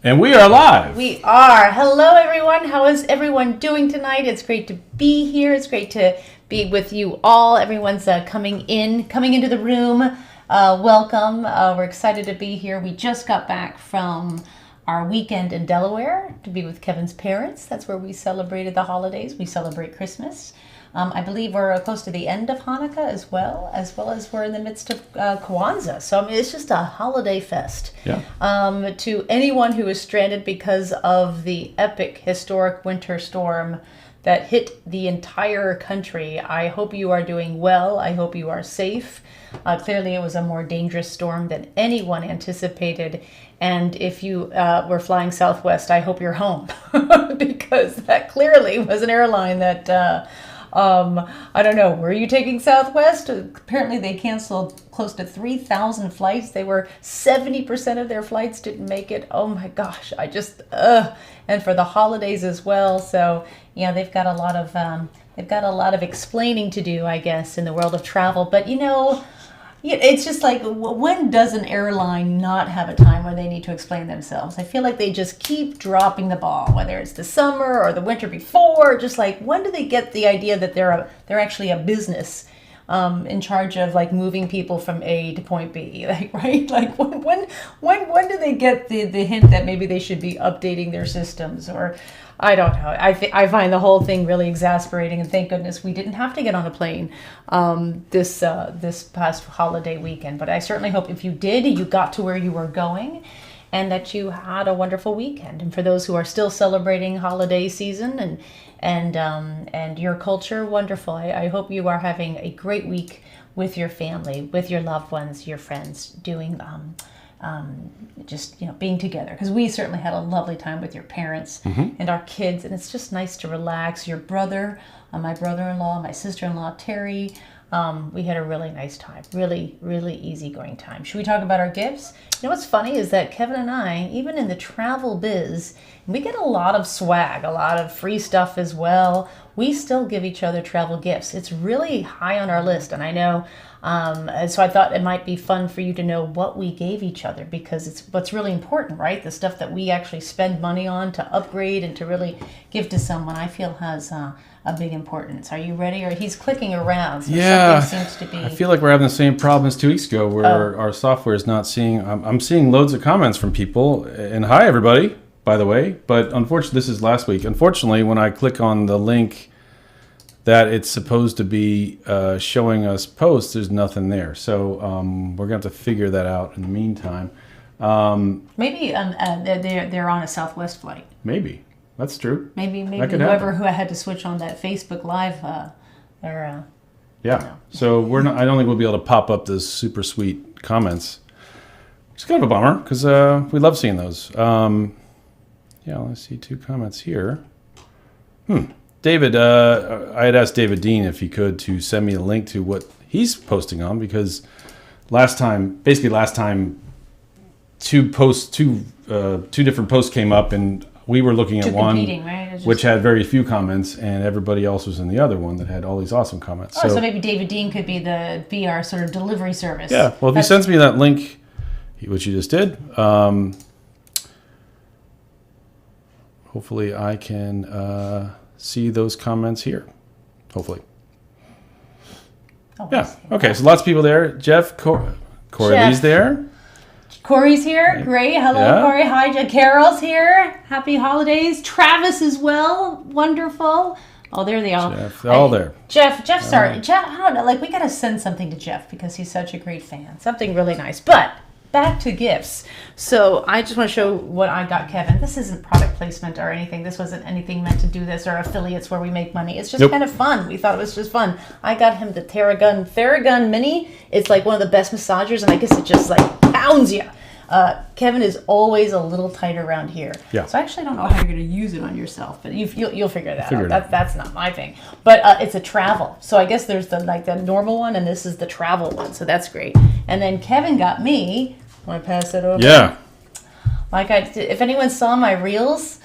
And we are live. We are. Hello, everyone. How is everyone doing tonight? It's great to be here. It's great to be with you all. Everyone's coming into the room. Welcome. We're excited to be here. We just got back from our weekend in Delaware to be with Kevin's parents. That's where we celebrated the holidays. We celebrate Christmas. I believe we're close to the end of Hanukkah as well as we're in the midst of Kwanzaa. So, I mean, it's just a holiday fest. Yeah. To anyone who is stranded because of the epic historic winter storm that hit the entire country, I hope you are doing well. I hope you are safe. Clearly, it was a more dangerous storm than anyone anticipated. And if you were flying Southwest, I hope you're home because that clearly was an airline that... I don't know, were you taking Southwest? Apparently they canceled close to 3,000 flights. They were 70% of their flights didn't make it. Oh my gosh, and for the holidays as well. So, yeah, they've got a lot of explaining to do, I guess, in the world of travel. But, it's just like, when does an airline not have a time where they need to explain themselves? I feel like they just keep dropping the ball, whether it's the summer or the winter before. Just like, when do they get the idea that they're actually a business in charge of like moving people from A to point B? Like, right? Like, when do they get the hint that maybe they should be updating their systems? Or I don't know. I find the whole thing really exasperating, and thank goodness we didn't have to get on a plane this past holiday weekend. But I certainly hope if you did, you got to where you were going, and that you had a wonderful weekend. And for those who are still celebrating holiday season and your culture, wonderful. I hope you are having a great week with your family, with your loved ones, your friends, doing being together, because we certainly had a lovely time with your parents and our kids, and it's just nice to relax. Your brother, my brother-in-law, my sister-in-law Terry, we had a really nice time, really easygoing time. Should we talk about our gifts? You know what's funny is that Kevin and I, even in the travel biz, we get a lot of swag, a lot of free stuff as well. We still give each other travel gifts. It's really high on our list, and I know. And so I thought it might be fun for you to know what we gave each other, because it's what's really important, right? The stuff that we actually spend money on to upgrade and to really give to someone, I feel has a big importance. Are you ready? Or he's clicking around. So yeah, something seems to be. I feel like we're having the same problem as 2 weeks ago, where our software is not seeing. I'm seeing loads of comments from people, and hi everybody, by the way. But unfortunately, this is last week. Unfortunately, when I click on the link that it's supposed to be showing us posts, there's nothing there. So we're going to have to figure that out in the meantime. Maybe they're on a Southwest flight. Maybe. That's true. Maybe whoever who had to switch on that Facebook Live, yeah. So I don't think we'll be able to pop up those super sweet comments. It's kind of a bummer, because we love seeing those. Let's see 2 comments here. David, I had asked David Dean if he could to send me a link to what he's posting on, because last time 2 different posts came up, and we were looking at one, right? Which had very few comments, and everybody else was in the other one that had all these awesome comments. So maybe David Dean could be our sort of delivery service. Yeah, well, if he sends me that link, which he just did, hopefully I can see those comments here. Hopefully. Yeah. Okay. So lots of people there. Jeff, Corey Lee's there. Corey's here. Great. Hello, yeah. Corey. Hi, Jeff. Carol's here. Happy holidays. Travis as well. Wonderful. Oh, there they are. Jeff, all there. Jeff, sorry. Jeff, I don't know. Like, we got to send something to Jeff because he's such a great fan. Something really nice. But back to gifts. So I just want to show what I got Kevin. This isn't product placement or anything. This wasn't anything meant to do this or affiliates where we make money. It's just kind of fun. We thought it was just fun. I got him the Theragun Mini. It's like one of the best massagers, and I guess it just like pounds you. Kevin is always a little tight around here. Yeah. So I actually don't know how you're going to use it on yourself, but you'll figure that out. That's not my thing. But it's a travel. So I guess there's the normal one, and this is the travel one. So that's great. And then Kevin got me. Want to pass it over? Yeah. If anyone saw my reels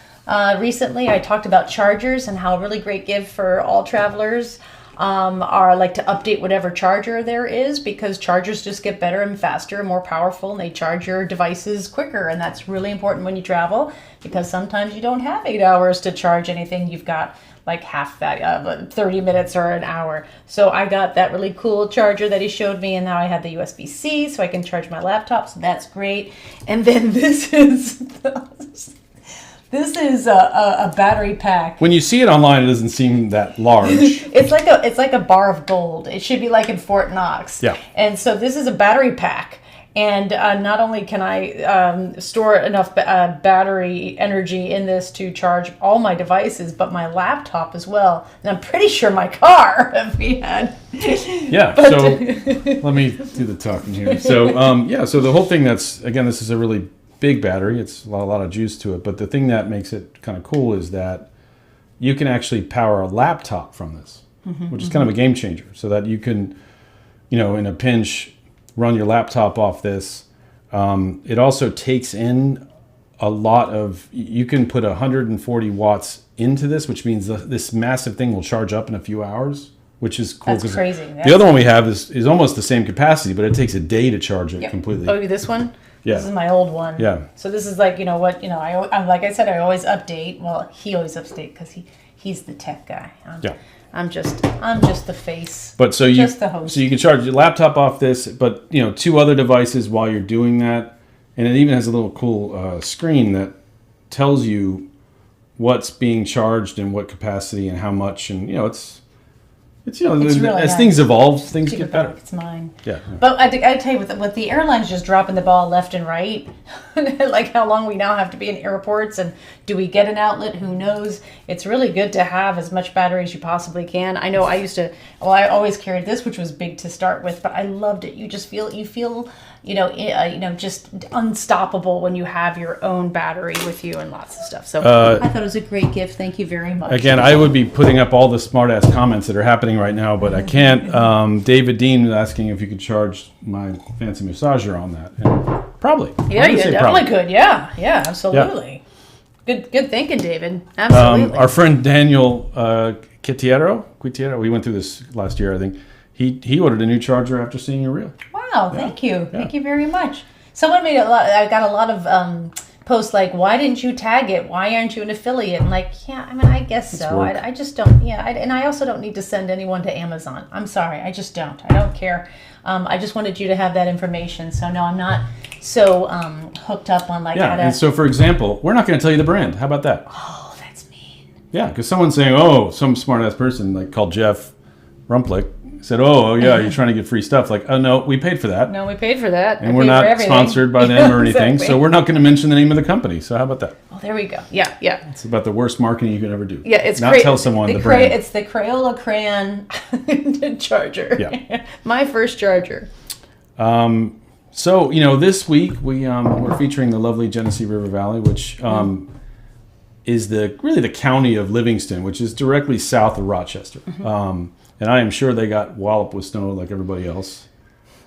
recently, I talked about chargers and how a really great gift for all travelers. are like to update whatever charger there is, because chargers just get better and faster and more powerful, and they charge your devices quicker. And that's really important when you travel, because sometimes you don't have 8 hours to charge anything. You've got like half that, 30 minutes or an hour. So I got that really cool charger that he showed me, and now I have the USB-C so I can charge my laptop, so that's great. And then this is a battery pack. When you see it online, it doesn't seem that large. It's like a bar of gold. It should be like in Fort Knox. Yeah. And so this is a battery pack. And not only can I store enough battery energy in this to charge all my devices, but my laptop as well. And I'm pretty sure my car, if we had. Yeah, so let me do the talking here. So, so the whole thing this is a really big battery. It's a lot of juice to it. But the thing that makes it kind of cool is that you can actually power a laptop from this, which is kind of a game changer. So that you can, in a pinch, run your laptop off this. It also takes in a lot of, you can put 140 watts into this, which means this massive thing will charge up in a few hours, which is cool. That's crazy. The other one we have is almost the same capacity, but it takes a day to charge it completely. Oh, this one? Yeah. This is my old one. Yeah. So this is like, I'm like I said, I always update. Well, he always updates because he's the tech guy. I'm just the face. But just the host. So you can charge your laptop off this, but 2 other devices while you're doing that, and it even has a little cool screen that tells you what's being charged and what capacity and how much, and it's really as nice. Things evolve, things get better. It's mine. Yeah. But I tell you, with the airlines just dropping the ball left and right, like how long we now have to be in airports, and do we get an outlet? Who knows? It's really good to have as much battery as you possibly can. I know I always carried this, which was big to start with, but I loved it. You feel just unstoppable when you have your own battery with you and lots of stuff. So I thought it was a great gift. Thank you very much. Again, I would be putting up all the smart-ass comments that are happening right now, but I can't. David Dean is asking if you could charge my fancy massager on that. And probably. Yeah, you definitely could. Yeah, absolutely. Yeah. Good thinking, David. Absolutely. Our friend Daniel Quitiero, we went through this last year, I think. He ordered a new charger after seeing your reel. Wow, thank you. Yeah. Thank you very much. Someone made I got a lot of posts like, why didn't you tag it? Why aren't you an affiliate? And I guess so. I just don't. Yeah, and I also don't need to send anyone to Amazon. I'm sorry. I just don't. I don't care. I just wanted you to have that information. So no, I'm not so hooked up on how to... and so for example, we're not going to tell you the brand. How about that? Oh, that's mean. Yeah, because someone's saying, some smart-ass person called Jeff Rumplick said, you're trying to get free stuff. No, we paid for that. No, we paid for that. And we're not sponsored by them or anything, so we're not going to mention the name of the company. So how about that? Oh, there we go. Yeah. It's about the worst marketing you could ever do. Yeah, it's not tell someone the brand. It's the Crayola crayon charger. Yeah. My first charger. So, this week we're featuring the lovely Genesee River Valley, which is really the county of Livingston, which is directly south of Rochester. And I am sure they got walloped with snow like everybody else.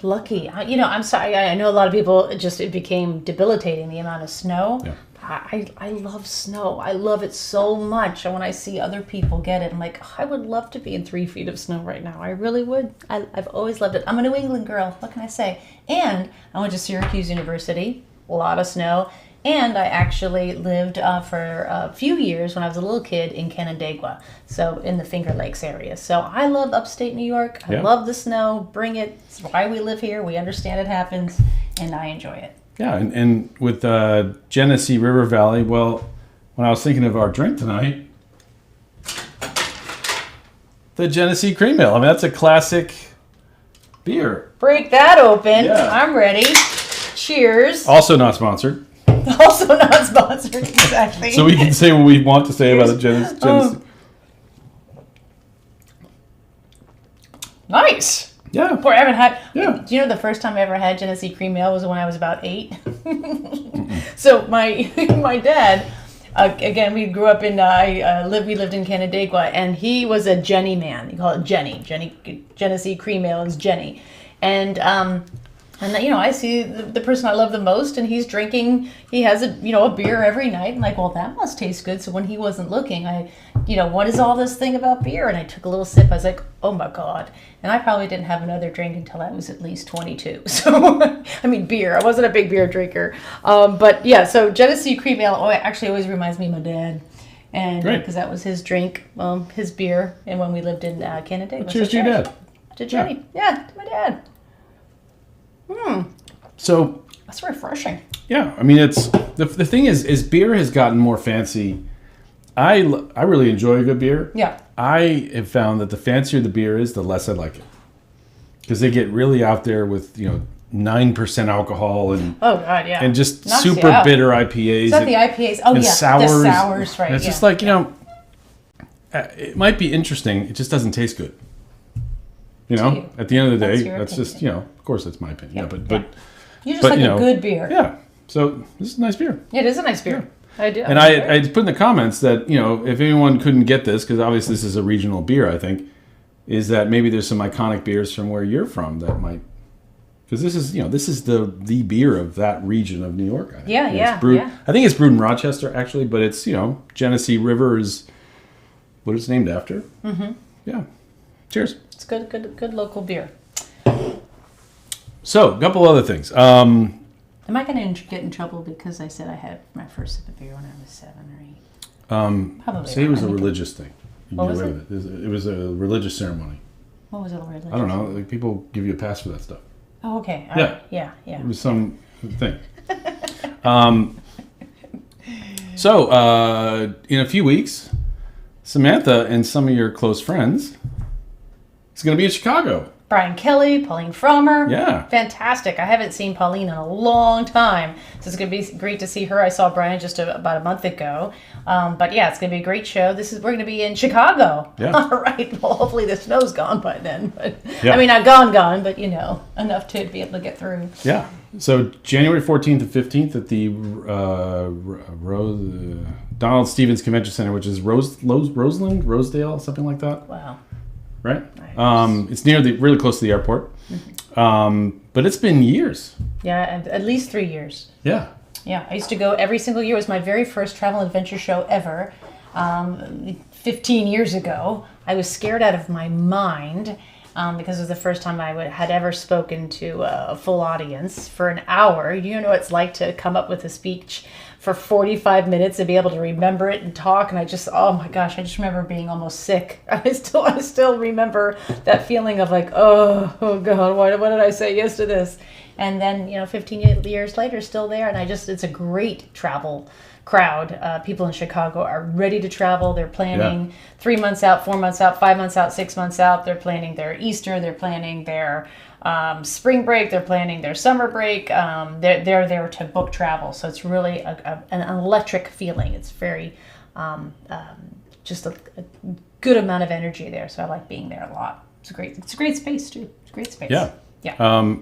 Lucky. I'm sorry. I know a lot of people, it became debilitating, the amount of snow. Yeah. I love snow. I love it so much. And when I see other people get it, I'm like, I would love to be in 3 feet of snow right now. I really would. I've always loved it. I'm a New England girl. What can I say? And I went to Syracuse University. A lot of snow. And I actually lived for a few years when I was a little kid in Canandaigua, so in the Finger Lakes area. So I love upstate New York. I love the snow. Bring it. It's why we live here. We understand it happens, and I enjoy it. Yeah, and with Genesee River Valley, well, when I was thinking of our drink tonight, the Genesee Cream Ale. I mean, that's a classic beer. Break that open. Yeah. I'm ready. Cheers. Also not sponsored. Also not sponsored, exactly. So we can say what we want to say about the Genesee. Nice. Yeah. Boy, I haven't had... Yeah. Do you know the first time I ever had Genesee Cream Ale was when I was about 8? So my dad... again, we grew up in, we lived in Canandaigua, and he was a Jenny man. You call it Jenny. Genesee Cream Ale is Jenny. And And I see the person I love the most, and he's drinking. He has a beer every night. I'm like, well, that must taste good. So when he wasn't looking, what is all this thing about beer? And I took a little sip. I was like, oh my god! And I probably didn't have another drink until I was at least 22. So I mean, beer. I wasn't a big beer drinker. But yeah, so Genesee Cream Ale actually always reminds me of my dad. And because that was his drink, his beer, and when we lived in Canada. Cheers to your dad. To Jenny. Yeah, to my dad. So that's refreshing. Yeah, I mean, it's the thing is beer has gotten more fancy. I really enjoy a good beer. Yeah. I have found that the fancier the beer is, the less I like it, because they get really out there with 9% alcohol and and just knocks super bitter IPAs. Is that the IPAs? Oh, and yeah, sours. The sours, right? And it's just like it might be interesting. It just doesn't taste good. At the end of the day, that's just of course that's my opinion. Yeah, but you just like a good beer. Yeah. So this is a nice beer. It is a nice beer. Yeah. I do. And I put in the comments that if anyone couldn't get this, because obviously this is a regional beer, I think, is that maybe there's some iconic beers from where you're from that might, because this is the beer of that region of New York. I think. Yeah, it's brewed, I think it's brewed in Rochester actually, but it's Genesee River is what it's named after. Mm-hmm. Yeah. Cheers. It's good local beer. So, a couple other things. Am I going to get in trouble because I said I had my first sip of beer when I was 7 or 8? Probably. Say it was a religious thing. What was it? It was a religious ceremony. What was it? Religious? I don't know. Like, people give you a pass for that stuff. Oh, okay. Yeah. Right. Yeah. It was some thing. So, in a few weeks, Samantha and some of your close friends is going to be in Chicago. Brian Kelly, Pauline Frommer. Yeah. Fantastic. I haven't seen Pauline in a long time. So it's going to be great to see her. I saw Brian just about a month ago. But yeah, it's going to be a great show. We're going to be in Chicago. Yeah. All right. Well, hopefully the snow's gone by then. But yeah. I mean, not gone, but enough to be able to get through. Yeah. So January 14th and 15th at the Donald Stevens Convention Center, which is Rosedale, something like that. Wow. Right? Nice. It's really close to the airport. Mm-hmm. But it's been years. Yeah, at least 3 years. Yeah. Yeah, I used to go every single year. It was my very first travel adventure show ever. 15 years ago. I was scared out of my mind because it was the first time I had ever spoken to a full audience for an hour. You know what it's like to come up with a speech for 45 minutes and be able to remember it and talk. And oh my gosh, I just remember being almost sick. I still remember that feeling of like, oh God, what did I say yes to this? And then, 15 years later, still there. And it's a great travel crowd. People in Chicago are ready to travel. They're planning 3 months out, 4 months out, 5 months out, 6 months out. They're planning their Easter. They're planning their spring break. They're planning their summer break. They're there to book travel. So it's really an electric feeling. It's very just a good amount of energy there. So I like being there a lot. It's a great space too. It's a great space. Yeah. Yeah.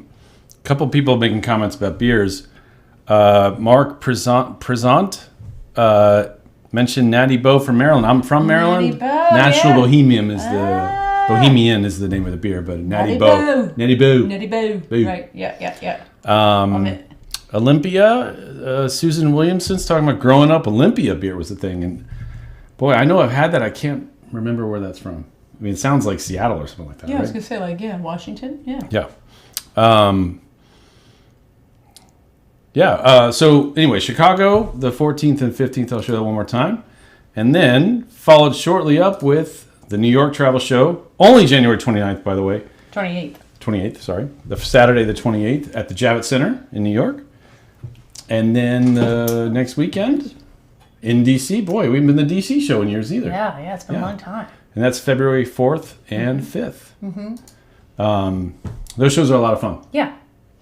Couple people making comments about beers. Mark Present mentioned Natty Boh from Maryland. I'm from Maryland. National Bohemian is the name of the beer, but Natty Boh. Natty Boh. Right. Yeah. Olympia. Susan Williamson's talking about growing up. Olympia beer was the thing, and boy, I know I've had that. I can't remember where that's from. I mean, it sounds like Seattle or something like that. Yeah, right? I was gonna say Washington. Yeah. Yeah. So anyway, Chicago, the 14th and 15th, I'll show that one more time. And then followed shortly up with the New York Travel Show, only January 29th, by the way. 28th, sorry. The Saturday, the 28th, at the Javits Center in New York. And then next weekend in D.C. Boy, we haven't been to the D.C. show in years either. Yeah, it's been a long time. And that's February 4th and 5th. Mm-hmm. Those shows are a lot of fun. Yeah.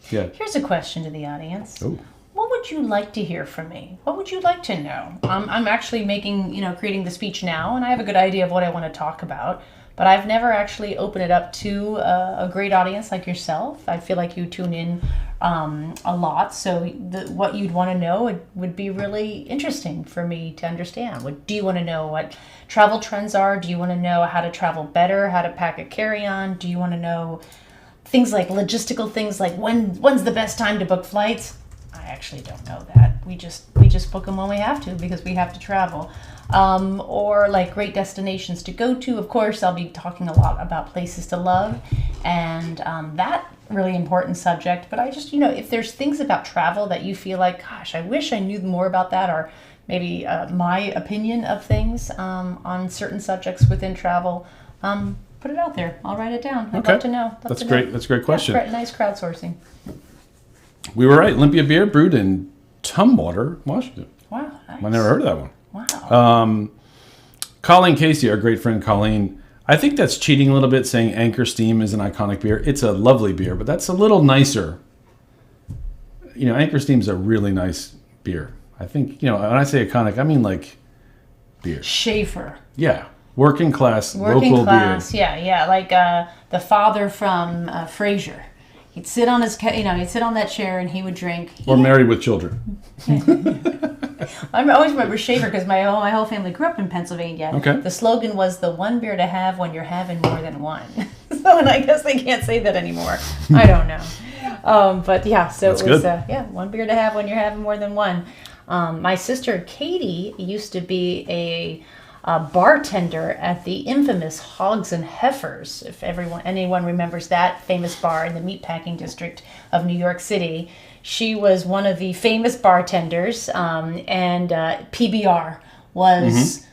Yeah. Here's a question to the audience. Oh. What would you like to hear from me? What would you like to know? I'm actually creating the speech now, and I have a good idea of what I want to talk about, but I've never actually opened it up to a great audience like yourself. I feel like you tune in a lot, so what you'd want to know would be really interesting for me to understand. Do you want to know what travel trends are? Do you want to know how to travel better, how to pack a carry-on? Do you want to know things like logistical things like when's the best time to book flights. I actually don't know that. We just book them when we have to because we have to travel. Or like great destinations to go to. Of course, I'll be talking a lot about places to love and that really important subject. But I just, if there's things about travel that you feel like, gosh, I wish I knew more about that, or maybe my opinion of things on certain subjects within travel, put it out there. I'll write it down. I'd love to know. That's great. That's a great question. Yeah, nice crowdsourcing. We were right. Olympia beer brewed in Tumwater, Washington. Wow, nice. I never heard of that one. Wow. Colleen Casey, our great friend Colleen, I think that's cheating a little bit saying Anchor Steam is an iconic beer. It's a lovely beer, but that's a little nicer. Anchor Steam's a really nice beer. I think, when I say iconic, I mean like beer. Schaefer. Yeah. Working class local beer. Yeah. Like the father from Frasier. He'd sit on his, he'd sit on that chair and he would drink. Or Married with Children. I always remember Schaefer because my whole family grew up in Pennsylvania. Okay. The slogan was the one beer to have when you're having more than one. So, and I guess they can't say that anymore. I don't know. But yeah, so That's it was, good. one beer to have when you're having more than one. My sister Katie used to be a bartender at the infamous Hogs and Heifers, if anyone remembers that famous bar in the meatpacking district of New York City. She was one of the famous bartenders, and PBR was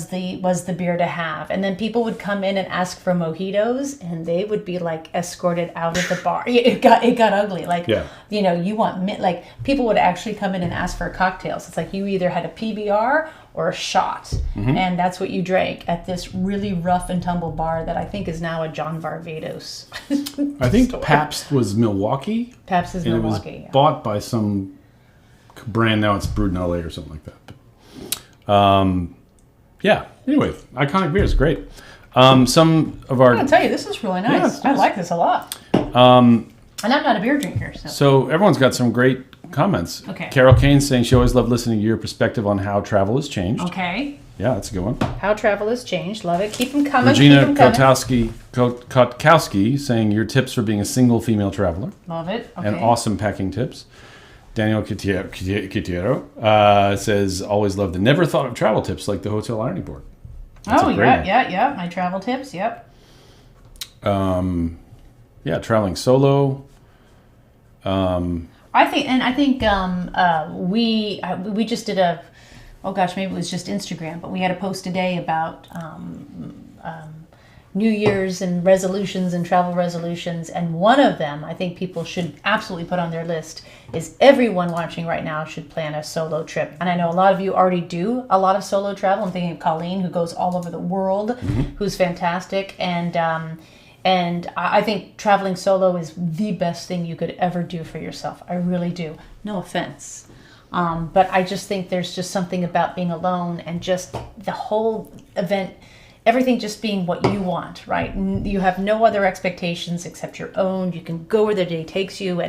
the beer to have. And then people would come in and ask for mojitos, and they would be like escorted out of the bar. It got ugly. Like, you want like people would actually come in and ask for cocktails. It's like you either had a PBR or a shot, and that's what you drank at this really rough and tumble bar that I think is now a John Varvatos. I think Pabst was Milwaukee. Pabst is Milwaukee. It was bought by some brand. Now it's brewed in LA or something like that. But, yeah. Anyway, iconic beer is great. Some of our. I'm gonna tell you, this is really nice. I like this a lot. And I'm not a beer drinker, so everyone's got some great comments. Okay. Carol Kane saying she always loved listening to your perspective on how travel has changed. Okay. Yeah, that's a good one. How travel has changed. Love it. Keep them coming. Regina Kotkowski saying your tips for being a single female traveler. Love it. Okay. And awesome packing tips. Daniel Quitiero says, always loved and never thought of travel tips like the hotel ironing board. That's yeah. My travel tips, yep. Yeah, traveling solo. I think we just did maybe it was just Instagram, but we had a post today about New Year's and resolutions and travel resolutions, and one of them I think people should absolutely put on their list is everyone watching right now should plan a solo trip. And I know a lot of you already do a lot of solo travel. I'm thinking of Colleen, who goes all over the world, who's fantastic, and I think traveling solo is the best thing you could ever do for yourself. I really do. No offense. But I just think there's just something about being alone and just the whole event, everything just being what you want, right? You have no other expectations except your own. You can go where the day takes you.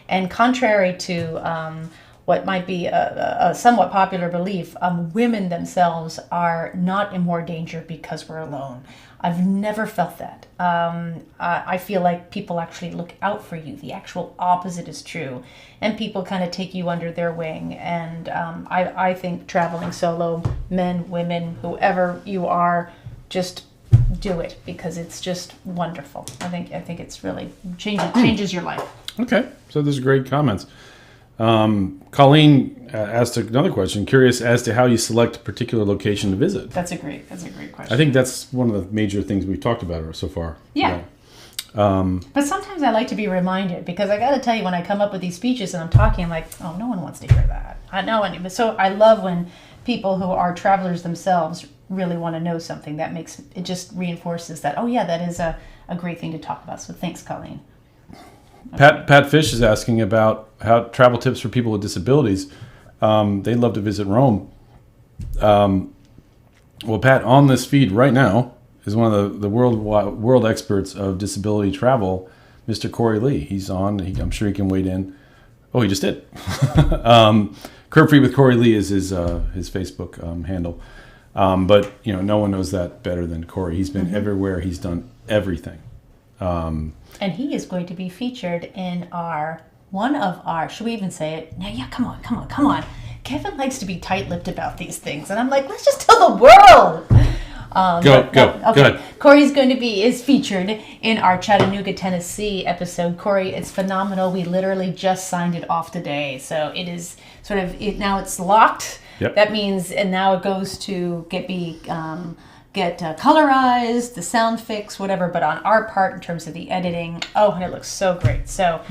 And contrary to what might be a somewhat popular belief, women themselves are not in more danger because we're alone. I've never felt that. I feel like people actually look out for you. The actual opposite is true. And people kind of take you under their wing. And I think traveling solo, men, women, whoever you are, just do it because it's just wonderful. I think it's really changes your life. Okay, so there's great comments. Colleen asked another question, curious as to how you select a particular location to visit. That's a great question. I think that's one of the major things we've talked about so far. Yeah. But sometimes I like to be reminded, because I got to tell you, when I come up with these speeches and I'm talking, I'm like, oh, no one wants to hear that. So I love when people who are travelers themselves really want to know something. It just reinforces that, oh yeah, that is a great thing to talk about. So thanks, Colleen. Okay. Pat Fish is asking about how travel tips for people with disabilities. They'd love to visit Rome. Well, Pat, on this feed right now is one of the world experts of disability travel, Mr. Corey Lee. He's on. I'm sure he can wade in. Oh, he just did. Curb Free with Corey Lee is his Facebook handle. But no one knows that better than Corey. He's been everywhere. He's done everything. And he is going to be featured in one of our, should we even say it? No, yeah, come on. Kevin likes to be tight-lipped about these things. And I'm like, let's just tell the world. Go ahead. Corey's is featured in our Chattanooga, Tennessee episode. Corey, it's phenomenal. We literally just signed it off today. So it is now it's locked. Yep. That means, and now it goes to get colorized, the sound fix, whatever. But on our part, in terms of the editing, and it looks so great. So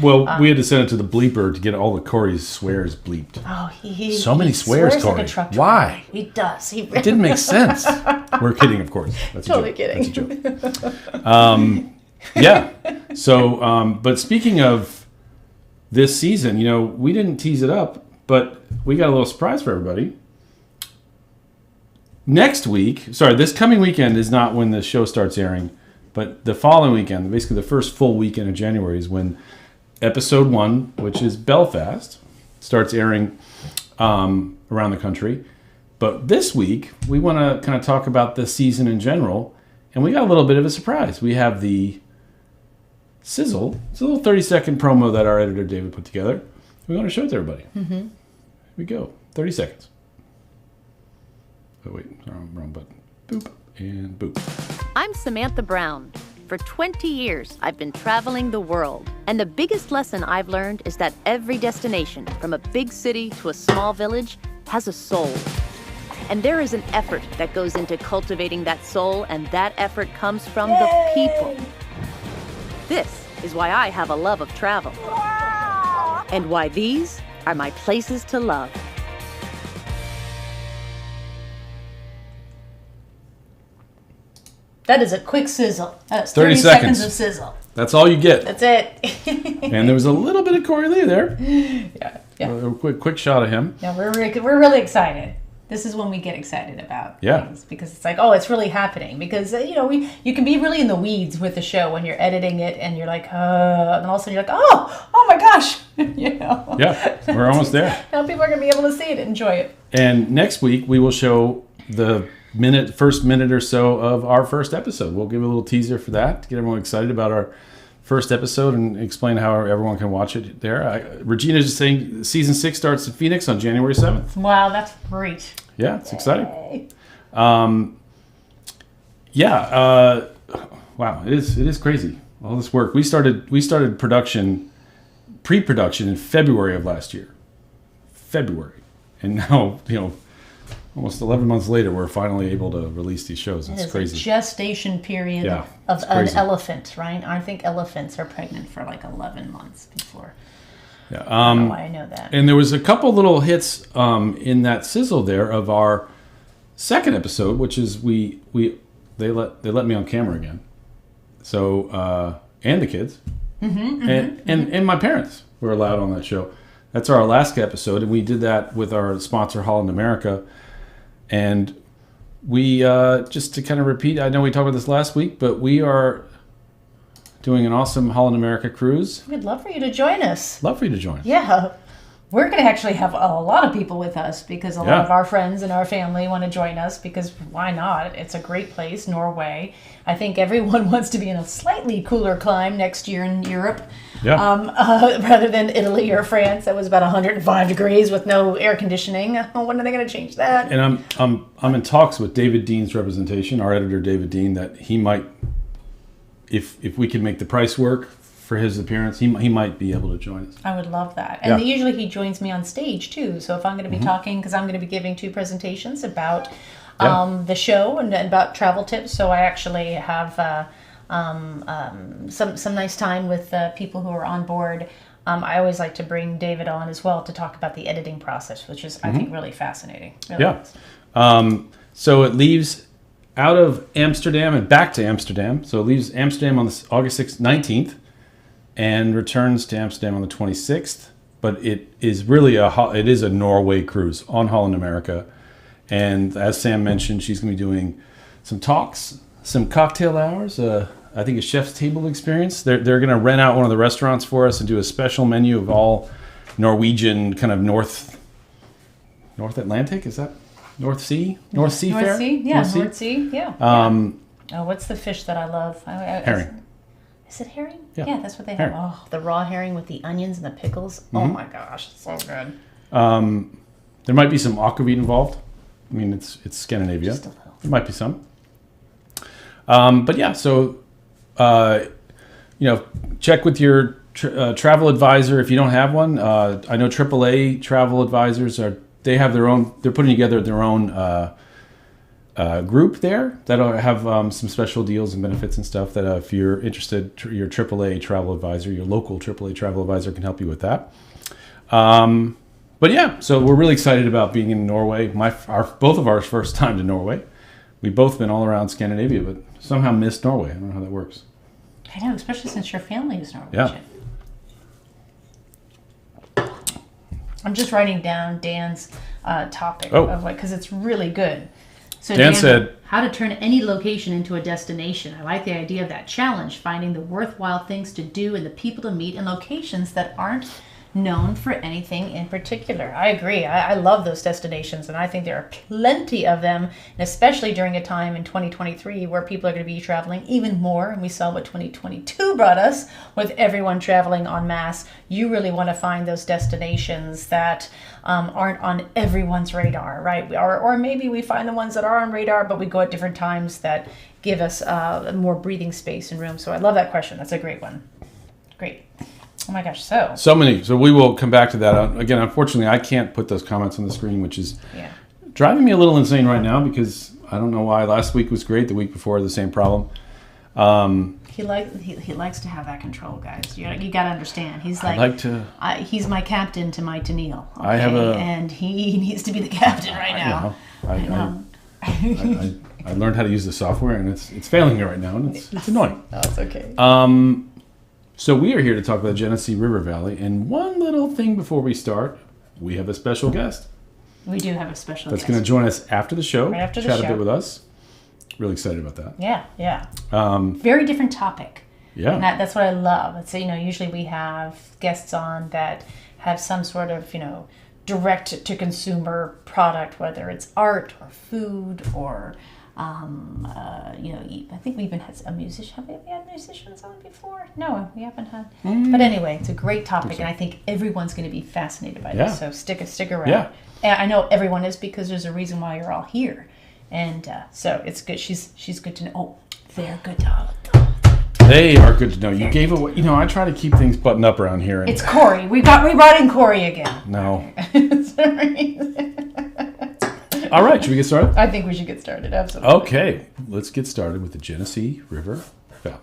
we had to send it to the bleeper to get all the Corey's swears bleeped. Oh, so many swears, Corey. Like a truck Why? He does. It didn't make sense. We're kidding, of course. That's totally a joke. kidding. That's a joke. Yeah. So, but speaking of this season, we didn't tease it up, but we got a little surprise for everybody. This coming weekend is not when the show starts airing, but the following weekend, basically the first full weekend of January, is when episode 1, which is Belfast, starts airing around the country. But this week, we want to kind of talk about the season in general, and we got a little bit of a surprise. We have the sizzle. It's a little 30-second promo that our editor David put together. We want to show it to everybody. Mm-hmm. Here we go. 30 seconds. Oh, wait. Wrong button. Boop. And boop. I'm Samantha Brown. For 20 years, I've been traveling the world. And the biggest lesson I've learned is that every destination, from a big city to a small village, has a soul. And there is an effort that goes into cultivating that soul, and that effort comes from the people. This is why I have a love of travel. And why these are my places to love. That is a quick sizzle. That's 30 seconds of sizzle. That's all you get. That's it. And there was a little bit of Corey Lee there. Yeah. A quick shot of him. Yeah, we're really excited. This is when we get excited about things, because it's like, it's really happening. Because you can be really in the weeds with the show when you're editing it, and you're like, and all of a sudden you're like, oh my gosh, Yeah, we're almost there. Now people are gonna be able to see it and enjoy it. And next week we will show the first minute or so of our first episode. We'll give a little teaser for that to get everyone excited about our first episode and explain how everyone can watch it there. Regina's just saying season 6 starts in Phoenix on January 7th. Wow, that's great. Yeah, it's exciting. Wow, it is crazy. All this work. We started pre-production in February of last year. And now, almost 11 months later, we're finally able to release these shows. It's crazy. A gestation period of an elephant, right? I think elephants are pregnant for like 11 months before. Yeah. I don't know why I know that. And there was a couple little hits in that sizzle there of our second episode, which is they let me on camera again. So and the kids and my parents were allowed on that show. That's our Alaska episode, and we did that with our sponsor Holland America. And we, just to kind of repeat, I know we talked about this last week, but we are doing an awesome Holland America cruise. We'd love for you to join us. Love for you to join. Yeah. We're going to actually have a lot of people with us, because a lot of our friends and our family want to join us, because why not? It's a great place, Norway. I think everyone wants to be in a slightly cooler climate next year in Europe. Yeah. Rather than Italy or France. That was about 105 degrees with no air conditioning. When are they going to change that? And I'm in talks with David Dean's representation, our editor David Dean, that he might, if we can make the price work for his appearance, he might be able to join us. I would love that. And usually he joins me on stage too. So if I'm going to be talking, because I'm going to be giving 2 presentations about the show and about travel tips. So I actually have some nice time with people who are on board. I always like to bring David on as well to talk about the editing process, which is, I think, really fascinating. Really So it leaves out of Amsterdam and back to Amsterdam. So it leaves Amsterdam on August 19th and returns to Amsterdam on the 26th. But it is really a Norway cruise on Holland America. And as Sam mentioned, she's going to be doing some talks, some cocktail hours, I think a chef's table experience. They're going to rent out one of the restaurants for us and do a special menu of all Norwegian kind of North Atlantic. Is that North Sea? North Sea fare? North Sea, yeah. North Sea, yeah. What's the fish that I love? Herring. Is it herring? Yeah. Yeah, that's what they have. Herring. Oh, the raw herring with the onions and the pickles. Mm-hmm. Oh my gosh, it's so good. There might be some aquavit involved. I mean, it's Scandinavia. Just a little. There might be some. But yeah, so check with your travel advisor if you don't have one. I know AAA travel advisors they have their own. They're putting together their own group there that'll have some special deals and benefits and stuff. That if you're interested, your AAA travel advisor, your local AAA travel advisor, can help you with that. But yeah, so we're really excited about being in Norway. Both of our first time to Norway. We've both been all around Scandinavia, but somehow missed Norway. I don't know how that works. I know, especially since your family is Norwegian. Yeah. I'm just writing down Dan's topic because it's really good. So Dan said, how to turn any location into a destination. I like the idea of that challenge, finding the worthwhile things to do and the people to meet in locations that aren't known for anything in particular. I agree. I love those destinations, and I think there are plenty of them, and especially during a time in 2023 where people are going to be traveling even more, and we saw what 2022 brought us with everyone traveling en masse. You really want to find those destinations that aren't on everyone's radar, right? Or maybe we find the ones that are on radar, but we go at different times that give us more breathing space and room. So I love that question. That's a great one. Great. Oh my gosh, so many. So we will come back to that. Again, unfortunately, I can't put those comments on the screen, which is driving me a little insane right now because I don't know why. Last week was great. The week before, the same problem. He likes to have that control, guys. You got to understand. He's he's my captain to my Tennille. Okay? And he needs to be the captain right now. I learned how to use the software, and it's failing me right now, and it's annoying. No, it's okay. So we are here to talk about the Genesee River Valley, and one little thing before we start, we have a special guest. We do have a special guest. That's going to join us after the show. Right after the show. Chat a bit with us. Really excited about that. Yeah. Very different topic. Yeah. And that's what I love. It's, usually we have guests on that have some sort of, direct to consumer product, whether it's art or food or I think we even had a musician. Have we had musicians on before? No, we haven't had. But anyway, it's a great topic, and I think everyone's going to be fascinated by this. So stick around. Yeah. And I know everyone is because there's a reason why you're all here, and so it's good. She's good to know. Oh, they're good to know. They are good to know. You gave away. I try to keep things buttoned up around here. It's Corey. We brought in Corey again. No. Sorry. All right, should we get started? I think we should get started, absolutely. Okay, let's get started with the Genesee River Valley.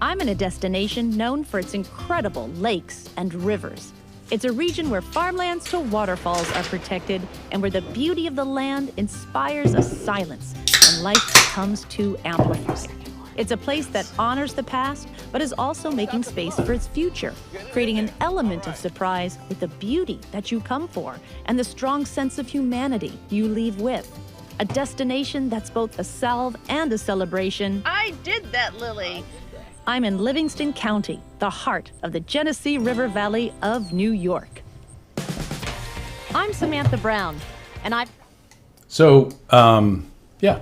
I'm in a destination known for its incredible lakes and rivers. It's a region where farmlands to waterfalls are protected and where the beauty of the land inspires a silence when life becomes too amplified. It's a place that honors the past, but is also making space for its future, creating an element of surprise with the beauty that you come for and the strong sense of humanity you leave with. A destination that's both a salve and a celebration. I did that, Lily! I'm in Livingston County, the heart of the Genesee River Valley of New York. I'm Samantha Brown, and I've... So, yeah.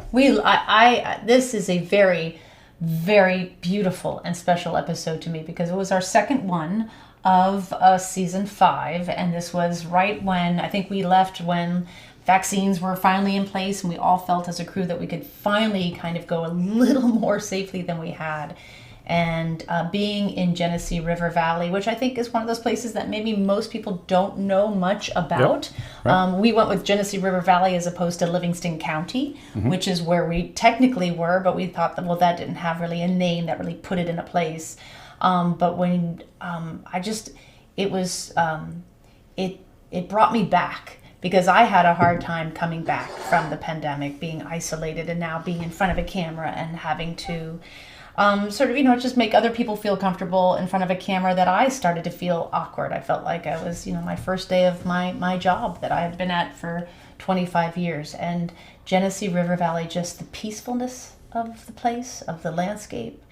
This is a very... very beautiful and special episode to me because it was our second one of season 5, and this was right when I think we left when vaccines were finally in place, and we all felt as a crew that we could finally kind of go a little more safely than we had. And being in Genesee River Valley, which I think is one of those places that maybe most people don't know much about. Yep. Right. We went with Genesee River Valley as opposed to Livingston County, which is where we technically were, but we thought that, that didn't have really a name that really put it in a place. But when it brought me back because I had a hard time coming back from the pandemic, being isolated and now being in front of a camera and having to just make other people feel comfortable in front of a camera, that I started to feel awkward. I felt like I was, my first day of my job that I had been at for 25 years. And Genesee River Valley, just the peacefulness of the place, of the landscape,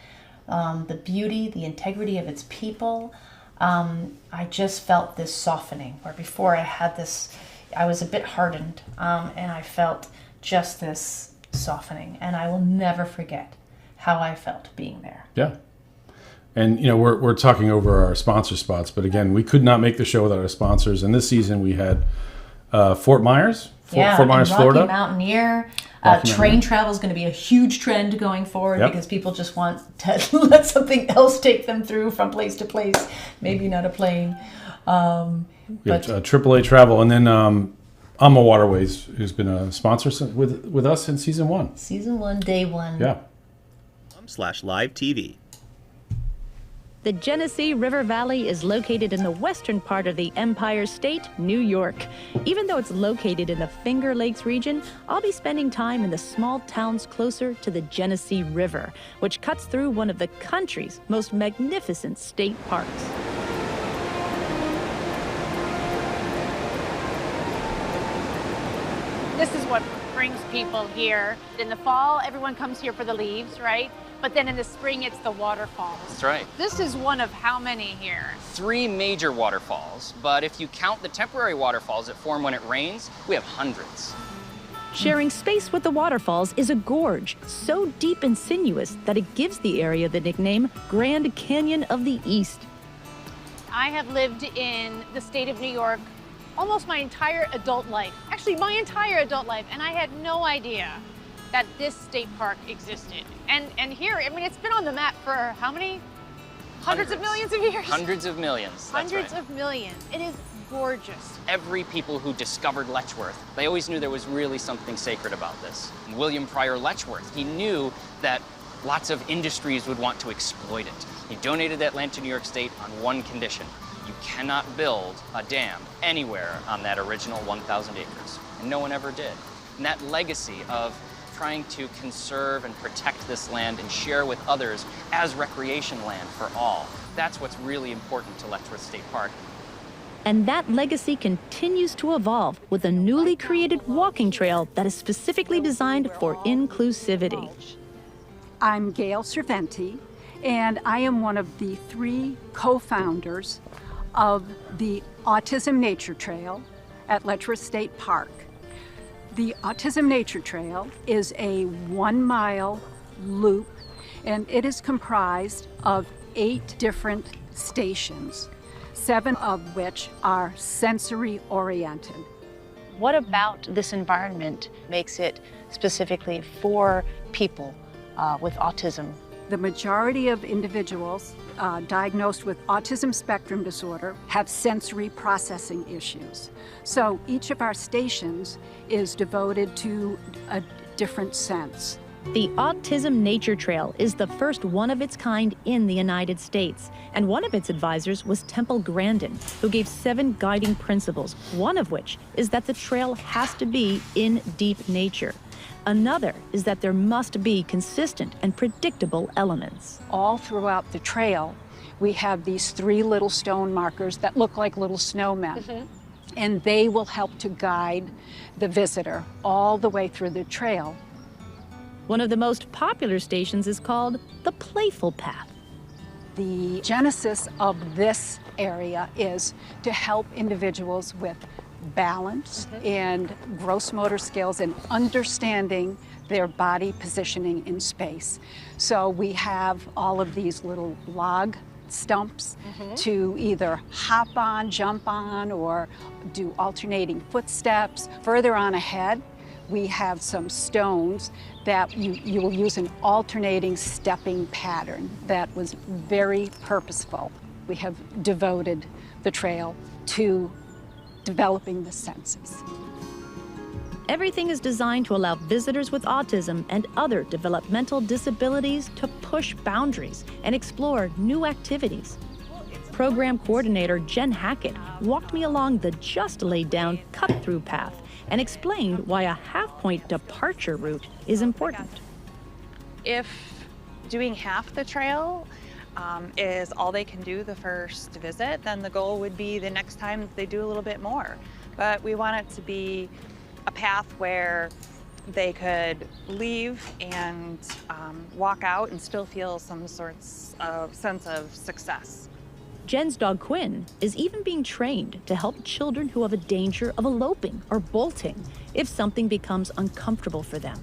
the beauty, the integrity of its people. I just felt this softening, where before I was a bit hardened, and I felt just this softening. And I will never forget how I felt being there. Yeah. And, you know, we're talking over our sponsor spots, but again, we could not make the show without our sponsors. And this season we had Fort Myers, Fort Myers, and Rocky Florida. Mountaineer. Train travel is going to be a huge trend going forward because people just want to let something else take them through from place to place, maybe not a plane. But AAA Travel, and then Alma Waterways, who's been a sponsor with us in season 1. Season 1, day 1. Yeah. /live TV. The Genesee River Valley is located in the western part of the Empire State, New York. Even though it's located in the Finger Lakes region, I'll be spending time in the small towns closer to the Genesee River, which cuts through one of the country's most magnificent state parks. This is what brings people here. In the fall, everyone comes here for the leaves, right? But then in the spring, it's the waterfalls. That's right. This is one of how many here? 3 major waterfalls, but if you count the temporary waterfalls that form when it rains, we have hundreds. Sharing space with the waterfalls is a gorge so deep and sinuous that it gives the area the nickname Grand Canyon of the East. I have lived in the state of New York almost my entire adult life. Actually, my entire adult life, and I had no idea that this state park existed. And here, I mean, it's been on the map for how many? Hundreds of millions of years? Hundreds of millions, that's Hundreds right. of millions. It is gorgeous. Every people who discovered Letchworth, they always knew there was really something sacred about this. William Pryor Letchworth, he knew that lots of industries would want to exploit it. He donated that land to New York State on one condition. You cannot build a dam anywhere on that original 1,000 acres. And no one ever did. And that legacy of trying to conserve and protect this land and share with others as recreation land for all, that's what's really important to Letchworth State Park. And that legacy continues to evolve with a newly created walking trail that is specifically designed for inclusivity. I'm Gail Cerventi, and I am one of the 3 co-founders of the Autism Nature Trail at Letchworth State Park. The Autism Nature Trail is a 1-mile loop, and it is comprised of 8 different stations, 7 of which are sensory-oriented. What about this environment makes it specifically for people with autism? The majority of individuals diagnosed with autism spectrum disorder have sensory processing issues. So each of our stations is devoted to a different sense. The Autism Nature Trail is the first one of its kind in the United States, and one of its advisors was Temple Grandin, who gave 7 guiding principles, one of which is that the trail has to be in deep nature. Another is that there must be consistent and predictable elements. All throughout the trail, we have these 3 little stone markers that look like little snowmen. And they will help to guide the visitor all the way through the trail. One of the most popular stations is called the Playful Path. The genesis of this area is to help individuals with balance and gross motor skills and understanding their body positioning in space. So we have all of these little log stumps to either hop on, jump on, or do alternating footsteps. Further on ahead, we have some stones that you will use an alternating stepping pattern that was very purposeful. We have devoted the trail to developing the senses. Everything is designed to allow visitors with autism and other developmental disabilities to push boundaries and explore new activities. Program coordinator Jen Hackett walked me along the just laid down cut-through path and explained why a half-point departure route is important. If doing half the trail is all they can do the first visit, then the goal would be the next time they do a little bit more. But we want it to be a path where they could leave and walk out and still feel some sorts of sense of success. Jen's dog Quinn is even being trained to help children who have a danger of eloping or bolting if something becomes uncomfortable for them.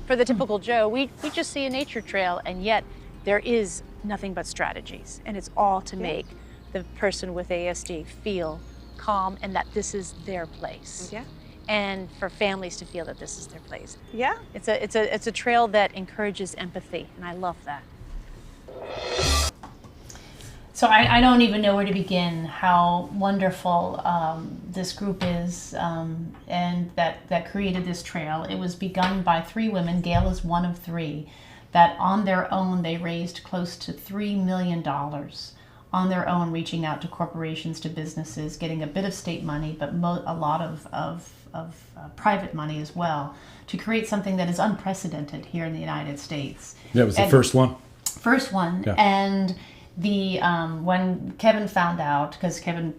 For the typical Joe, we just see a nature trail, and yet there is nothing but strategies, and it's all to make the person with ASD feel calm and that this is their place. Yeah. And for families to feel that this is their place. Yeah. It's a trail that encourages empathy, and I love that. So I don't even know where to begin how wonderful this group is, and that created this trail. It was begun by 3 women. Gail is one of 3. That on their own they raised close to $3 million on their own, reaching out to corporations, to businesses, getting a bit of state money, but a lot of private money as well, to create something that is unprecedented here in the United States. Yeah, it was the first one. First one, yeah. And the when Kevin found out, because Kevin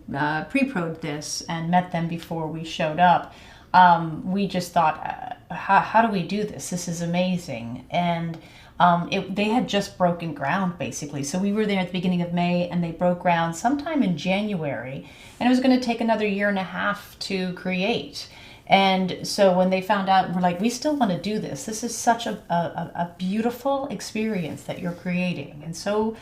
pre-pro'd this and met them before we showed up, we just thought, how do we do this? This is amazing. And they had just broken ground, basically. So we were there at the beginning of May, and they broke ground sometime in January, and it was going to take another 1.5 years to create. And so when they found out, we're like, we still want to do this. This is such a beautiful experience that you're creating, and so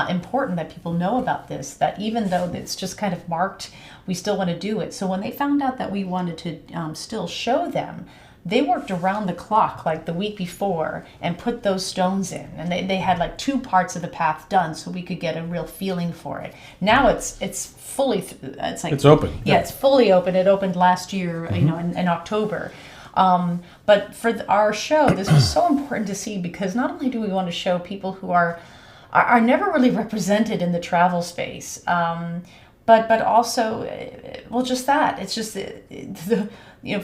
important that people know about this, that even though it's just kind of marked, we still want to do it. So when they found out that we wanted to still show them, they worked around the clock, like the week before, and put those stones in. And they had like 2 parts of the path done, so we could get a real feeling for it. Now it's fully, it's open. Yeah, it's fully open. It opened last year, in October. But for our show, this was so important to see, because not only do we want to show people who are never really represented in the travel space, but also, well, just that. It's just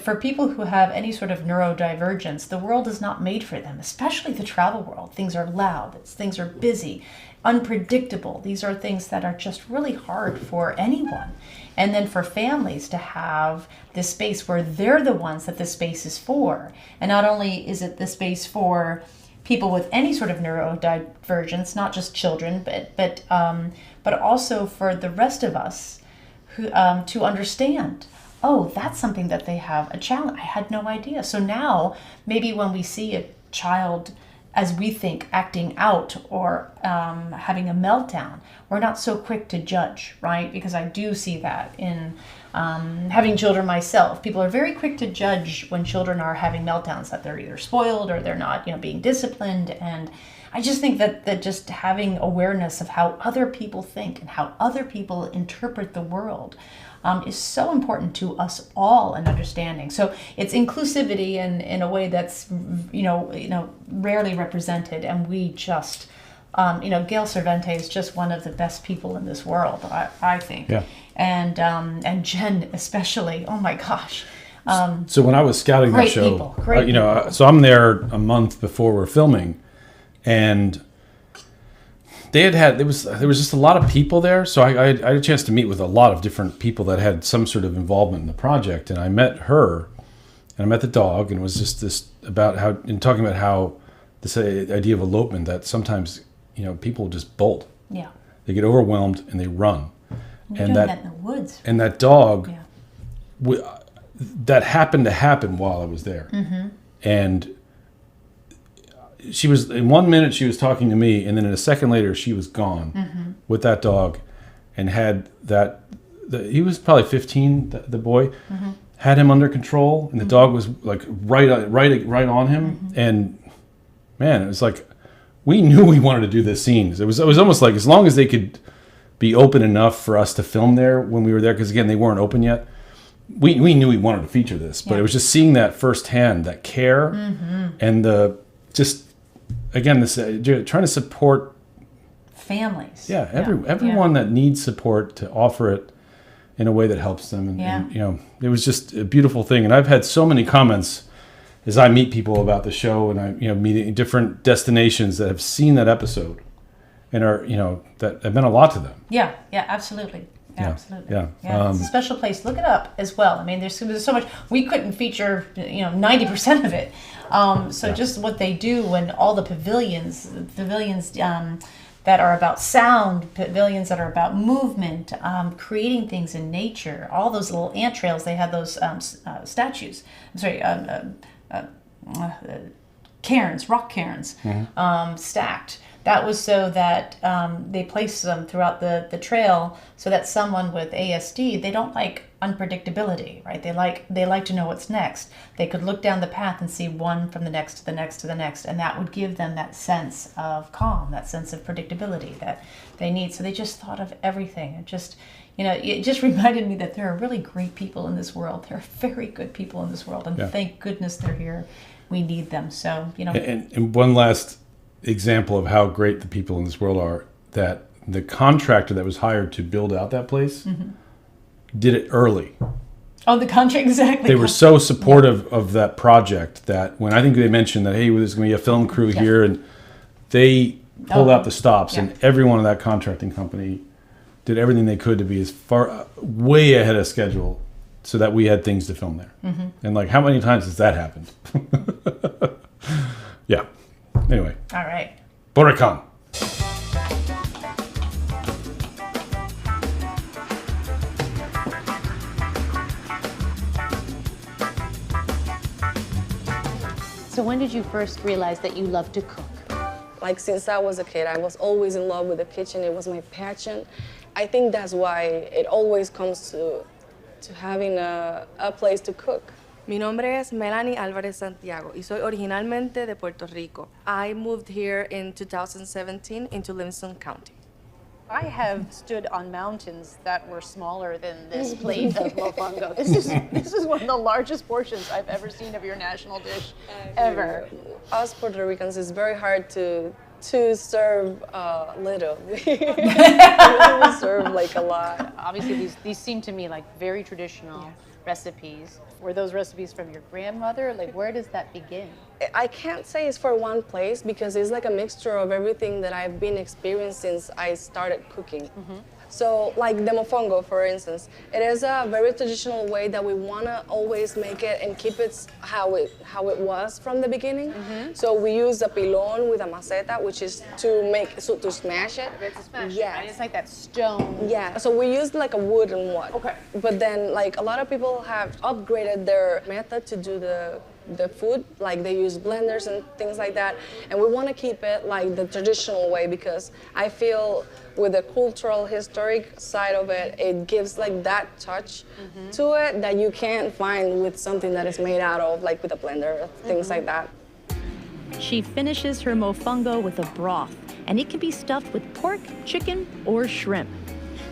for people who have any sort of neurodivergence, the world is not made for them, especially the travel world. Things are loud, things are busy, unpredictable. These are things that are just really hard for anyone. And then for families to have this space where they're the ones that this space is for. And not only is it the space for people with any sort of neurodivergence, not just children, but also for the rest of us who to understand, oh, that's something that they have a challenge. I had no idea. So now maybe when we see a child, as we think, acting out or having a meltdown, we're not so quick to judge, right? Because I do see that in having children myself. People are very quick to judge when children are having meltdowns, that they're either spoiled or they're not, being disciplined. And I just think that just having awareness of how other people think and how other people interpret the world is so important to us all in understanding. So it's inclusivity in a way that's rarely represented, and we just Gail Cervante is just one of the best people in this world, I think. Yeah. And Jen especially. Oh my gosh. So when I was scouting that show, so I'm there a month before we're filming, and there was just a lot of people there. So I had a chance to meet with a lot of different people that had some sort of involvement in the project, and I met her, and I met the dog, and it was just this talking about how this idea of elopement, that sometimes people just bolt. Yeah. They get overwhelmed and they run. You're doing that in the woods. And that dog, that happened to happen while I was there. Mm-hmm. And she was, in 1 minute she was talking to me, and then in a second later she was gone with that dog, and had he was probably 15, the boy, had him under control, and the dog was like right on him. And man, it was like, we knew we wanted to do this scene. It was almost like, as long as they could be open enough for us to film there when we were there, because again, they weren't open yet. We knew we wanted to feature this, but it was just seeing that firsthand, that care, and this trying to support families. Yeah, everyone that needs support, to offer it in a way that helps them. And it was just a beautiful thing. And I've had so many comments as I meet people about the show, and I meeting different destinations that have seen that episode, and are that have meant a lot to them. Yeah, absolutely. Absolutely. Yeah. It's a special place. Look it up as well. I mean, there's so much. We couldn't feature 90% of it. Just what they do, and all the pavilions that are about sound, pavilions that are about movement, creating things in nature. All those little ant trails. They had those statues. I'm sorry. cairns, rock cairns, stacked. That was so that they placed them throughout the trail so that someone with ASD, they don't like unpredictability, right? They like to know what's next. They could look down the path and see one from the next to the next to the next, and that would give them that sense of calm, that sense of predictability that they need. So they just thought of everything. It just reminded me that there are really great people in this world. There are very good people in this world, and thank goodness they're here. We need them. So, And one last example of how great the people in this world are, that the contractor that was hired to build out that place did it early. Oh, the contract, exactly. They were so supportive of that project that when I think they mentioned that, hey, there's going to be a film crew here, and they pulled out the stops, and everyone in that contracting company did everything they could to be way ahead of schedule so that we had things to film there. And like, how many times has that happened? Yeah. Anyway. All right. Boricon. So when did you first realize that you loved to cook? Like since I was a kid, I was always in love with the kitchen. It was my passion. I think that's why it always comes to having a place to cook. Mi nombre es Melanie Álvarez Santiago y soy originalmente de Puerto Rico. I moved here in 2017 into Livingston County. I have stood on mountains that were smaller than this plate of mofongo. This is one of the largest portions I've ever seen of your national dish ever. Us Puerto Ricans, it's very hard to serve little. We serve like a lot. Obviously, these seem to me like very traditional recipes. Were those recipes from your grandmother? Like, where does that begin? I can't say it's for one place because it's like a mixture of everything that I've been experiencing since I started cooking. So like the mofongo, for instance, it is a very traditional way that we want to always make it and keep it how it was from the beginning. So we use a pilon with a maceta, which is to smash it. It's a smash. Yes. Right? It's like that stone. Yeah, so we used like a wooden one. Okay. But then like a lot of people have upgraded their method to do the food, like they use blenders and things like that, and we want to keep it like the traditional way because I feel with the cultural historic side of it, it gives like that touch to it that you can't find with something that is made out of like with a blender, things like that. She finishes her mofongo with a broth, and it can be stuffed with pork, chicken, or shrimp.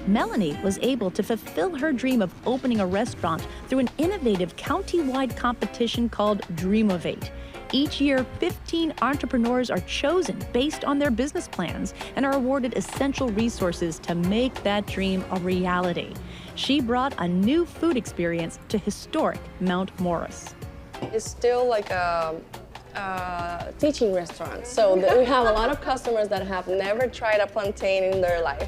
Melanie was able to fulfill her dream of opening a restaurant through an innovative county-wide competition called Dreamovate. Each year, 15 entrepreneurs are chosen based on their business plans and are awarded essential resources to make that dream a reality. She brought a new food experience to historic Mount Morris. It's still like a teaching restaurant. So we have a lot of customers that have never tried a plantain in their life.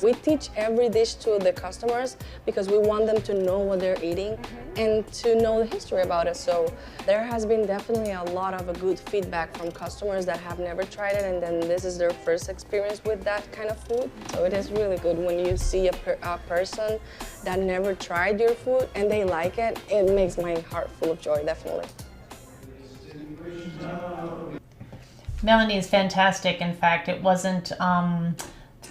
We teach every dish to the customers because we want them to know what they're eating and to know the history about it. So there has been definitely a lot of good feedback from customers that have never tried it, and then this is their first experience with that kind of food. So it is really good when you see a person that never tried your food and they like it. It makes my heart full of joy, definitely. Melanie is fantastic. In fact, it wasn't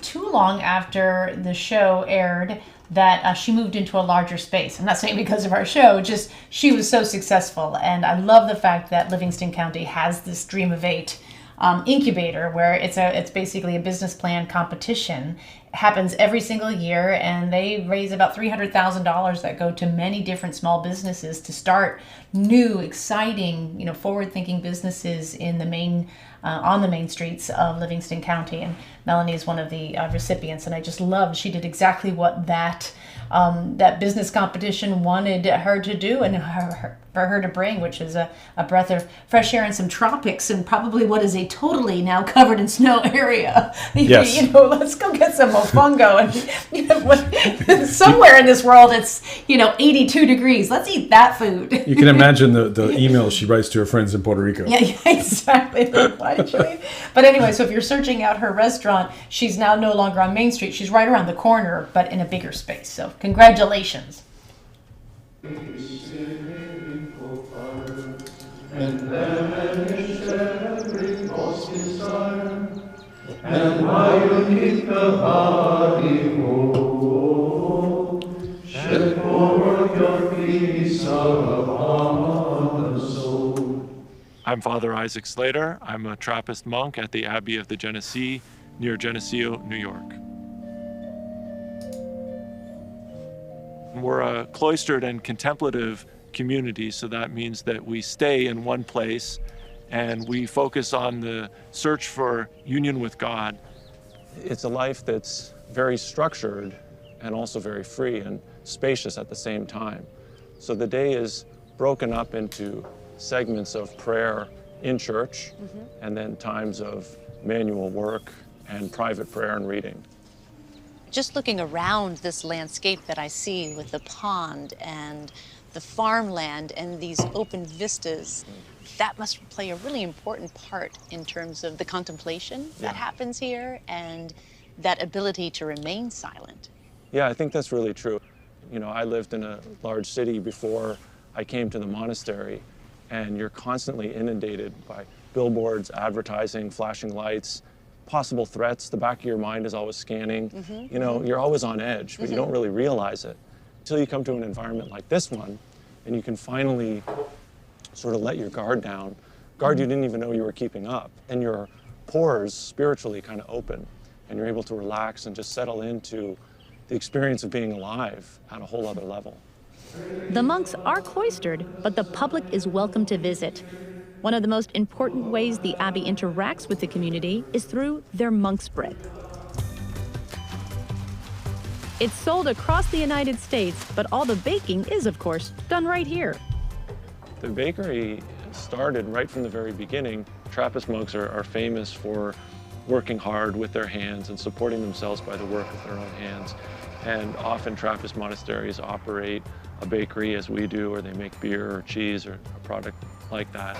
too long after the show aired that she moved into a larger space. I'm not saying because of our show, just she was so successful. And I love the fact that Livingston County has this Dream of Eight incubator where it's basically a business plan competition. It happens every single year, and they raise about $300,000 that go to many different small businesses to start new, exciting, forward-thinking businesses in the main on the main streets of Livingston County. And Melanie is one of the recipients, and I just loved she did exactly what that business competition wanted her to do and for her to bring, which is a breath of fresh air and some tropics and probably what is a totally now covered in snow area. Yes. Let's go get some mofongo. And somewhere in this world it's 82 degrees. Let's eat that food. You can imagine the emails she writes to her friends in Puerto Rico. Yeah, exactly. Why did you eat? But anyway, so if you're searching out her restaurant, she's now no longer on Main Street. She's right around the corner, but in a bigger space. So congratulations. And desire, and while you keep the body whole, shed forth your peace upon the soul. I'm Father Isaac Slater. I'm a Trappist monk at the Abbey of the Genesee near Genesee, New York. We're a cloistered and contemplative community, so that means that we stay in one place and we focus on the search for union with God. It's a life that's very structured and also very free and spacious at the same time. So the day is broken up into segments of prayer in church, and then times of manual work and private prayer and reading. Just looking around this landscape that I see with the pond and the farmland and these open vistas, that must play a really important part in terms of the contemplation that happens here and that ability to remain silent. Yeah, I think that's really true. You know, I lived in a large city before I came to the monastery, and you're constantly inundated by billboards, advertising, flashing lights, possible threats. The back of your mind is always scanning. You know, you're always on edge, but you don't really realize it until you come to an environment like this one, and you can finally sort of let your guard down, guard you didn't even know you were keeping up, and your pores spiritually kind of open, and you're able to relax and just settle into the experience of being alive at a whole other level. The monks are cloistered, but the public is welcome to visit. One of the most important ways the Abbey interacts with the community is through their monk's bread. It's sold across the United States, but all the baking is, of course, done right here. The bakery started right from the very beginning. Trappist monks are famous for working hard with their hands and supporting themselves by the work of their own hands. And often Trappist monasteries operate a bakery as we do, or they make beer or cheese or a product like that.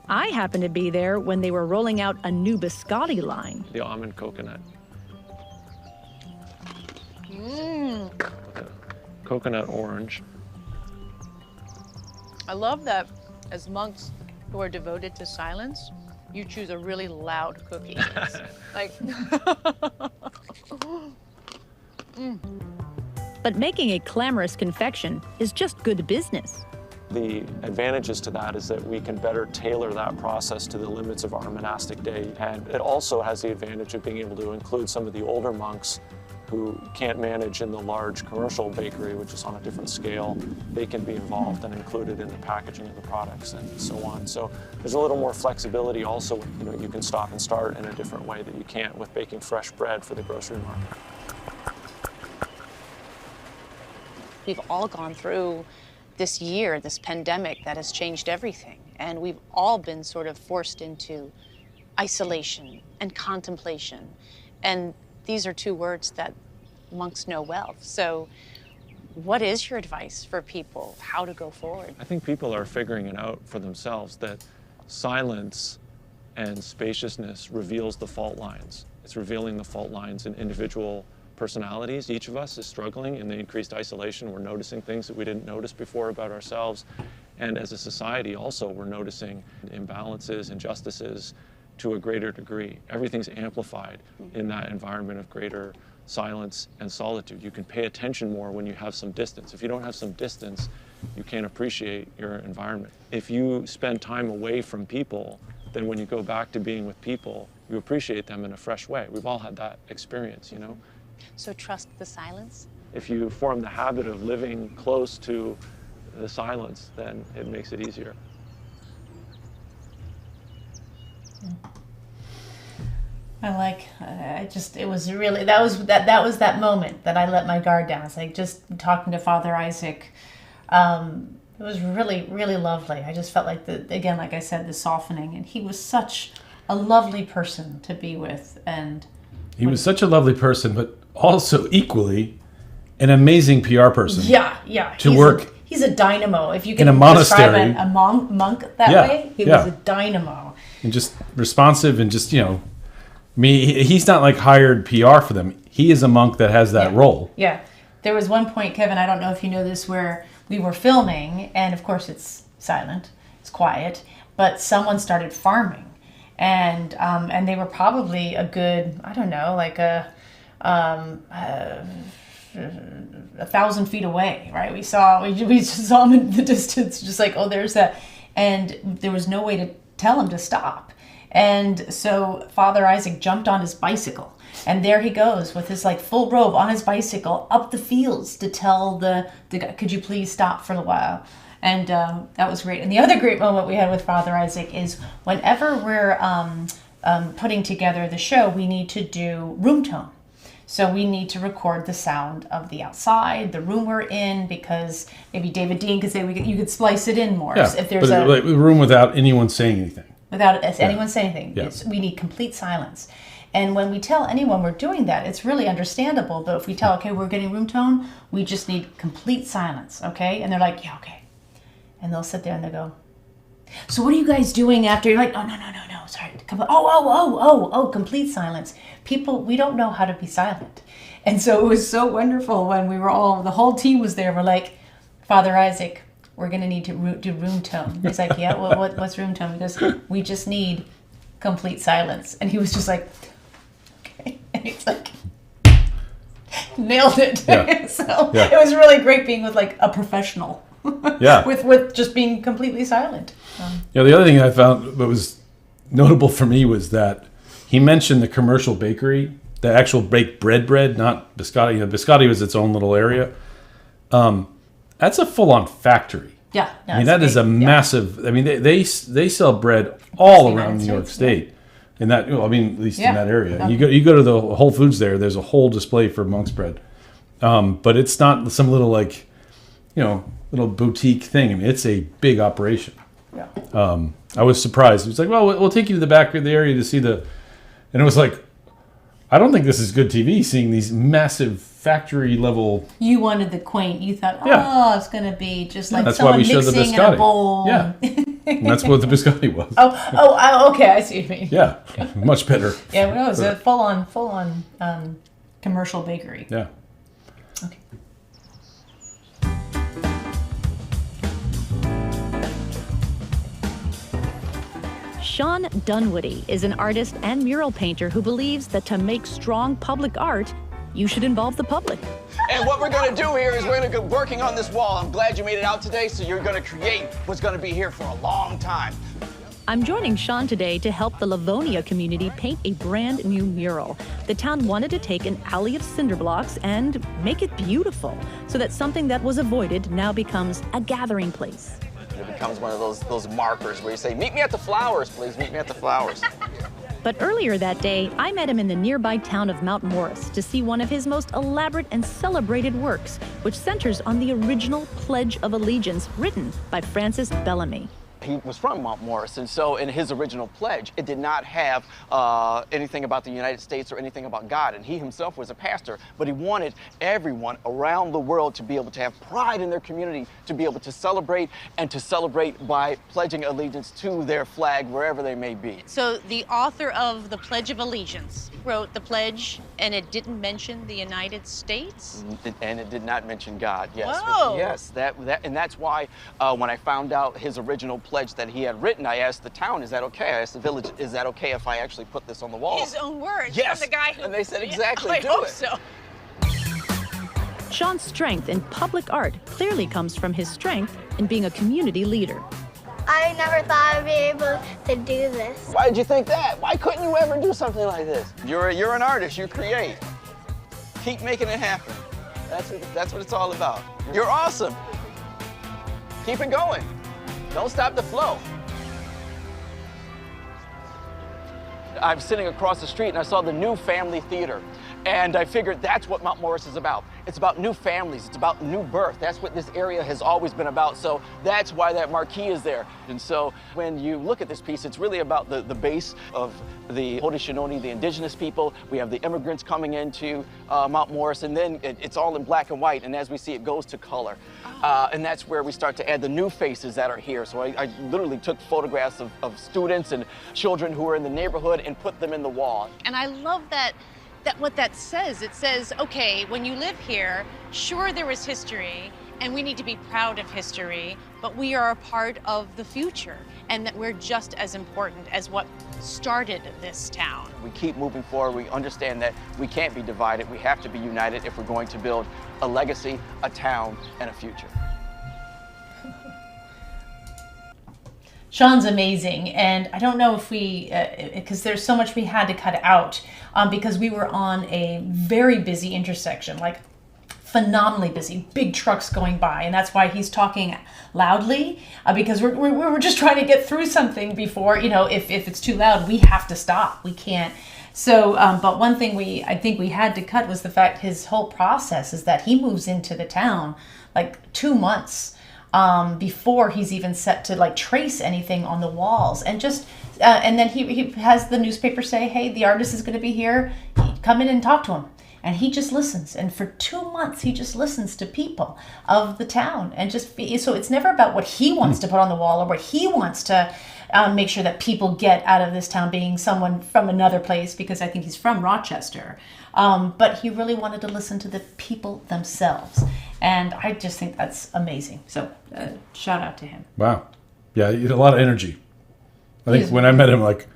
I happened to be there when they were rolling out a new biscotti line. The almond coconut. Coconut orange. I love that as monks who are devoted to silence, you choose a really loud cookie. Like, But making a clamorous confection is just good business. The advantages to that is that we can better tailor that process to the limits of our monastic day. And it also has the advantage of being able to include some of the older monks who can't manage in the large commercial bakery, which is on a different scale. They can be involved and included in the packaging of the products and so on. So there's a little more flexibility also. You know, you can stop and start in a different way that you can't with baking fresh bread for the grocery market. We've all gone through this year, this pandemic that has changed everything. And we've all been sort of forced into isolation and contemplation. And these are two words that monks know well. So what is your advice for people, how to go forward? I think people are figuring it out for themselves, that silence and spaciousness reveals the fault lines. It's revealing the fault lines in individual personalities. Each of us is struggling in the increased isolation. We're noticing things that we didn't notice before about ourselves. And as a society also, we're noticing imbalances, injustices to a greater degree. Everything's amplified in that environment of greater silence and solitude. You can pay attention more when you have some distance. If you don't have some distance, you can't appreciate your environment. If you spend time away from people, then when you go back to being with people, you appreciate them in a fresh way. We've all had that experience, you know? So trust the silence? If you form the habit of living close to the silence, then it makes it easier. it was really, that was that moment that I let my guard down. It's like just talking to Father Isaac. It was really, really lovely. I just felt like again, like I said, the softening, and he was such a lovely person to be with. And he was such a lovely person, but also equally an amazing PR person. Yeah. He's a dynamo. If you can in a monastery, describe a monk that way, he was a dynamo. And just responsive and just, he's not like hired PR for them. He is a monk that has that role. Yeah. There was one point, Kevin, I don't know if you know this, where we were filming, and of course it's silent, it's quiet, but someone started farming. and they were probably a good, I don't know, like 1,000 feet away, right? We just saw them in the distance, just like, oh, there's that, and there was no way to tell him to stop. And so Father Isaac jumped on his bicycle, and there he goes with his like full robe on his bicycle up the fields to tell the guy, could you please stop for a while? And that was great. And the other great moment we had with Father Isaac is whenever we're putting together the show, we need to do room tone. So we need to record the sound of the outside, the room we're in, because maybe David Dean could say you could splice it in more. Yeah, So if there's like a room without anyone saying anything. Without anyone saying anything. Yeah. We need complete silence. And when we tell anyone we're doing that, it's really understandable. But if we tell, okay, we're getting room tone, we just need complete silence, okay? And they're like, yeah, okay. And they'll sit there and they go, so what are you guys doing after? You're like, oh, no, sorry. Complete silence. People, we don't know how to be silent. And so it was so wonderful when we were the whole team was there. We're like, Father Isaac, we're going to need to do room tone. He's like, yeah, well, what's room tone? He goes, we just need complete silence. And he was just like, okay. And he's like, nailed it. Yeah. So it was really great being with like a professional. Yeah. with just being completely silent. The other thing I found that was notable for me was that he mentioned the commercial bakery, the actual baked bread, not biscotti. Biscotti was its own little area. That's a full-on factory. Yeah. I mean, that is a massive. I mean, they sell bread all around New York State. In that, at least in that area. You go to the Whole Foods there. There's a whole display for monk's bread, but it's not some little like, little boutique thing. I mean, it's a big operation. Yeah. I was surprised. It was like, well, we'll take you to the back of the area to see and it was like, I don't think this is good TV, seeing these massive factory level. You wanted the quaint. You thought, it's going to be just like that's someone why we showed the mixing in biscotti. a bowl. Yeah. And that's what the biscotti was. Okay, I see what you mean. Yeah, much better. Yeah, it was a full-on commercial bakery. Yeah. Okay. Sean Dunwoody is an artist and mural painter who believes that to make strong public art, you should involve the public. And what we're going to do here is we're going to go working on this wall. I'm glad you made it out today, so you're going to create what's going to be here for a long time. I'm joining Sean today to help the Livonia community paint a brand new mural. The town wanted to take an alley of cinder blocks and make it beautiful, so that something that was avoided now becomes a gathering place. It becomes one of those markers where you say, meet me at the flowers, please, meet me at the flowers. But earlier that day, I met him in the nearby town of Mount Morris to see one of his most elaborate and celebrated works, which centers on the original Pledge of Allegiance written by Francis Bellamy. He was from Mount Morris, and so in his original pledge, it did not have anything about the United States or anything about God, and he himself was a pastor, but he wanted everyone around the world to be able to have pride in their community, to be able to celebrate, and to celebrate by pledging allegiance to their flag wherever they may be. So the author of the Pledge of Allegiance wrote the pledge, and it didn't mention the United States? And it did not mention God, yes. Whoa. Yes, and that's why when I found out his original pledge that he had written, I asked the town, is that okay? I asked the village, is that okay if I actually put this on the wall? His own words. Yes, from the guy who, and they said exactly, I do hope it. So. Sean's strength in public art clearly comes from his strength in being a community leader. I never thought I'd be able to do this. Why did you think that? Why couldn't you ever do something like this? You're an artist, you create. Keep making it happen. That's what it's all about. You're awesome. Keep it going. Don't stop the flow. I'm sitting across the street and I saw the new family theater. And I figured that's what Mount Morris is about. It's about new families, it's about new birth. That's what this area has always been about. So that's why that marquee is there. And so when you look at this piece, it's really about the base of the Haudenosaunee, the indigenous people. We have the immigrants coming into Mount Morris, and then it's all in black and white. And as we see, it goes to color. And that's where we start to add the new faces that are here. So I literally took photographs of students and children who are in the neighborhood and put them in the wall. And I love that what that says. It says, okay, when you live here, sure there was history, And we need to be proud of history, but we are a part of the future, and that we're just as important as what started this town. We keep moving forward. We understand that we can't be divided. We have to be united if we're going to build a legacy, a town, and a future. Sean's amazing, and I don't know if we, because there's so much we had to cut out, because we were on a very busy intersection, like phenomenally busy, big trucks going by, and that's why he's talking loudly, because we're just trying to get through something before, if it's too loud, we have to stop. We can't. So, but one thing I think we had to cut was the fact his whole process is that he moves into the town like 2 months before he's even set to like trace anything on the walls, and just and then he has the newspaper say, hey, the artist is going to be here, come in and talk to him, and he just listens, and for 2 months he just listens to people of the town, and so it's never about what he wants to put on the wall or what he wants to make sure that people get out of this town, being someone from another place, because I think he's from Rochester, but he really wanted to listen to the people themselves. And I just think that's amazing. So shout out to him. Wow. Yeah, he had a lot of energy. I think when I met him, like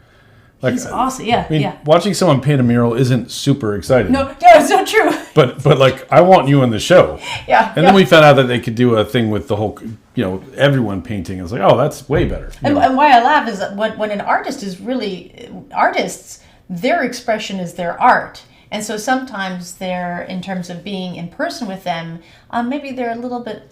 he's awesome. Yeah, I mean, watching someone paint a mural isn't super exciting. No, it's so true. But like, I want you in the show. Yeah. And then we found out that they could do a thing with the whole, everyone painting. It's like, oh, that's way better. And why I laugh is that when an artist is really artists, their expression is their art. And so sometimes they're, in terms of being in person with them, maybe they're a little bit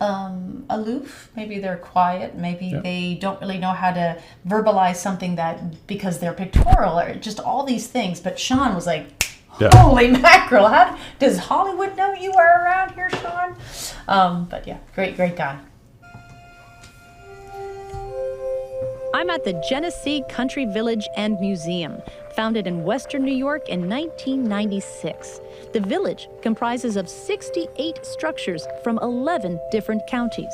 aloof, maybe they're quiet, maybe they don't really know how to verbalize something that, because they're pictorial, or just all these things. But Sean was like, holy mackerel, how does Hollywood know you are around here, Sean? But yeah, great guy. I'm at the Genesee Country Village and Museum, founded in Western New York in 1996. The village comprises of 68 structures from 11 different counties.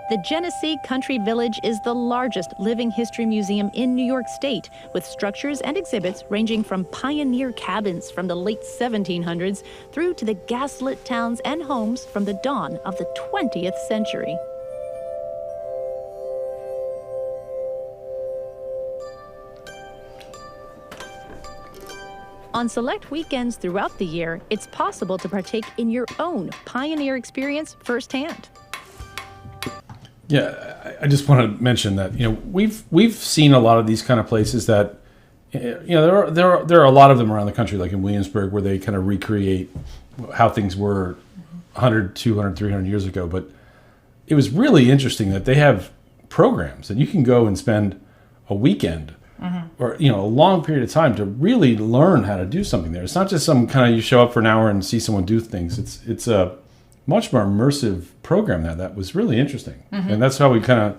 The Genesee Country Village is the largest living history museum in New York State, with structures and exhibits ranging from pioneer cabins from the late 1700s through to the gaslit towns and homes from the dawn of the 20th century. On select weekends throughout the year, it's possible to partake in your own pioneer experience firsthand. Yeah, I just want to mention that we've seen a lot of these kind of places that there are a lot of them around the country, like in Williamsburg, where they kind of recreate how things were 100, 200, 300 years ago. But it was really interesting that they have programs that you can go and spend a weekend or a long period of time to really learn how to do something there. It's not just some kind of you show up for an hour and see someone do things. It's a much more immersive program that was really interesting. And that's how we kind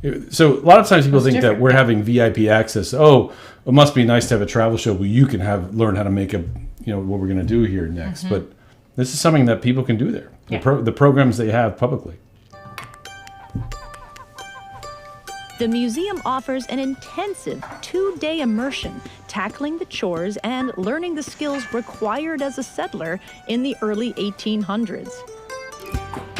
of. So a lot of times people think that we're having VIP access. Oh, it must be nice to have a travel show where you can learn how to make what we're going to do here next. But this is something that people can do there. Yeah. The programs they have publicly. The museum offers an intensive 2-day immersion, tackling the chores and learning the skills required as a settler in the early 1800s.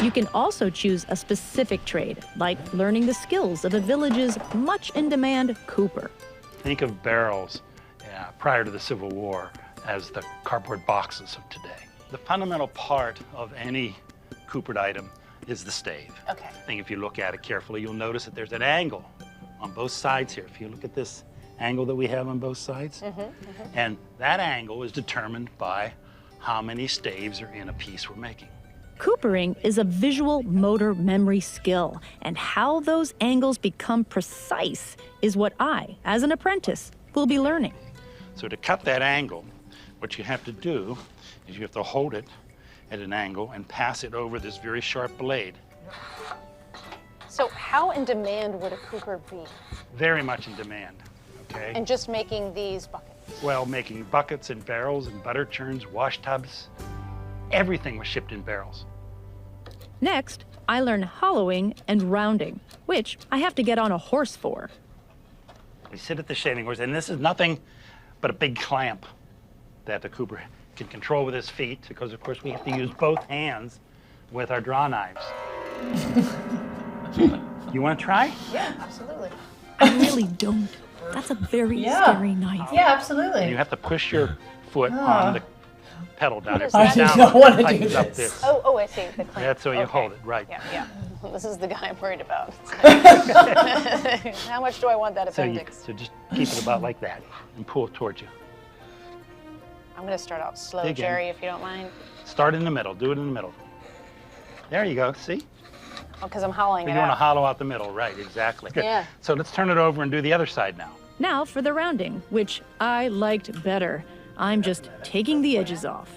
You can also choose a specific trade, like learning the skills of a village's much in-demand cooper. Think of barrels prior to the Civil War as the cardboard boxes of today. The fundamental part of any coopered item is the stave. Okay. I think if you look at it carefully, you'll notice that there's an angle on both sides here. If you look at this angle that we have on both sides, and that angle is determined by how many staves are in a piece we're making. Coopering is a visual motor memory skill, and how those angles become precise is what I, as an apprentice, will be learning. So to cut that angle, what you have to do is you have to hold it at an angle and pass it over this very sharp blade. So how in demand would a cooper be? Very much in demand, okay? And just making these buckets? Well, making buckets and barrels and butter churns, wash tubs, everything was shipped in barrels. Next, I learn hollowing and rounding, which I have to get on a horse for. We sit at the shaving horse, and this is nothing but a big clamp that the cooper can control with his feet, because of course we have to use both hands with our draw knives. You want to try? Yeah, absolutely. I really don't. That's a very scary knife. Yeah, absolutely. You have to push your foot on the pedal down. I don't want to do Up this. Oh, I see. The clamp. That's so you hold it, right. Yeah. This is the guy I'm worried about. How much do I want that appendix? So just keep it about like that and pull it towards you. I'm going to start out slow, Dig in. Jerry, if you don't mind. Start in the middle. Do it in the middle. There you go. See? Oh, because I'm hollowing You it want to out. hollow out the middle, right? Exactly. Good. Yeah. So let's turn it over and do the other side now. Now for the rounding, which I liked better. I'm just taking the edges off.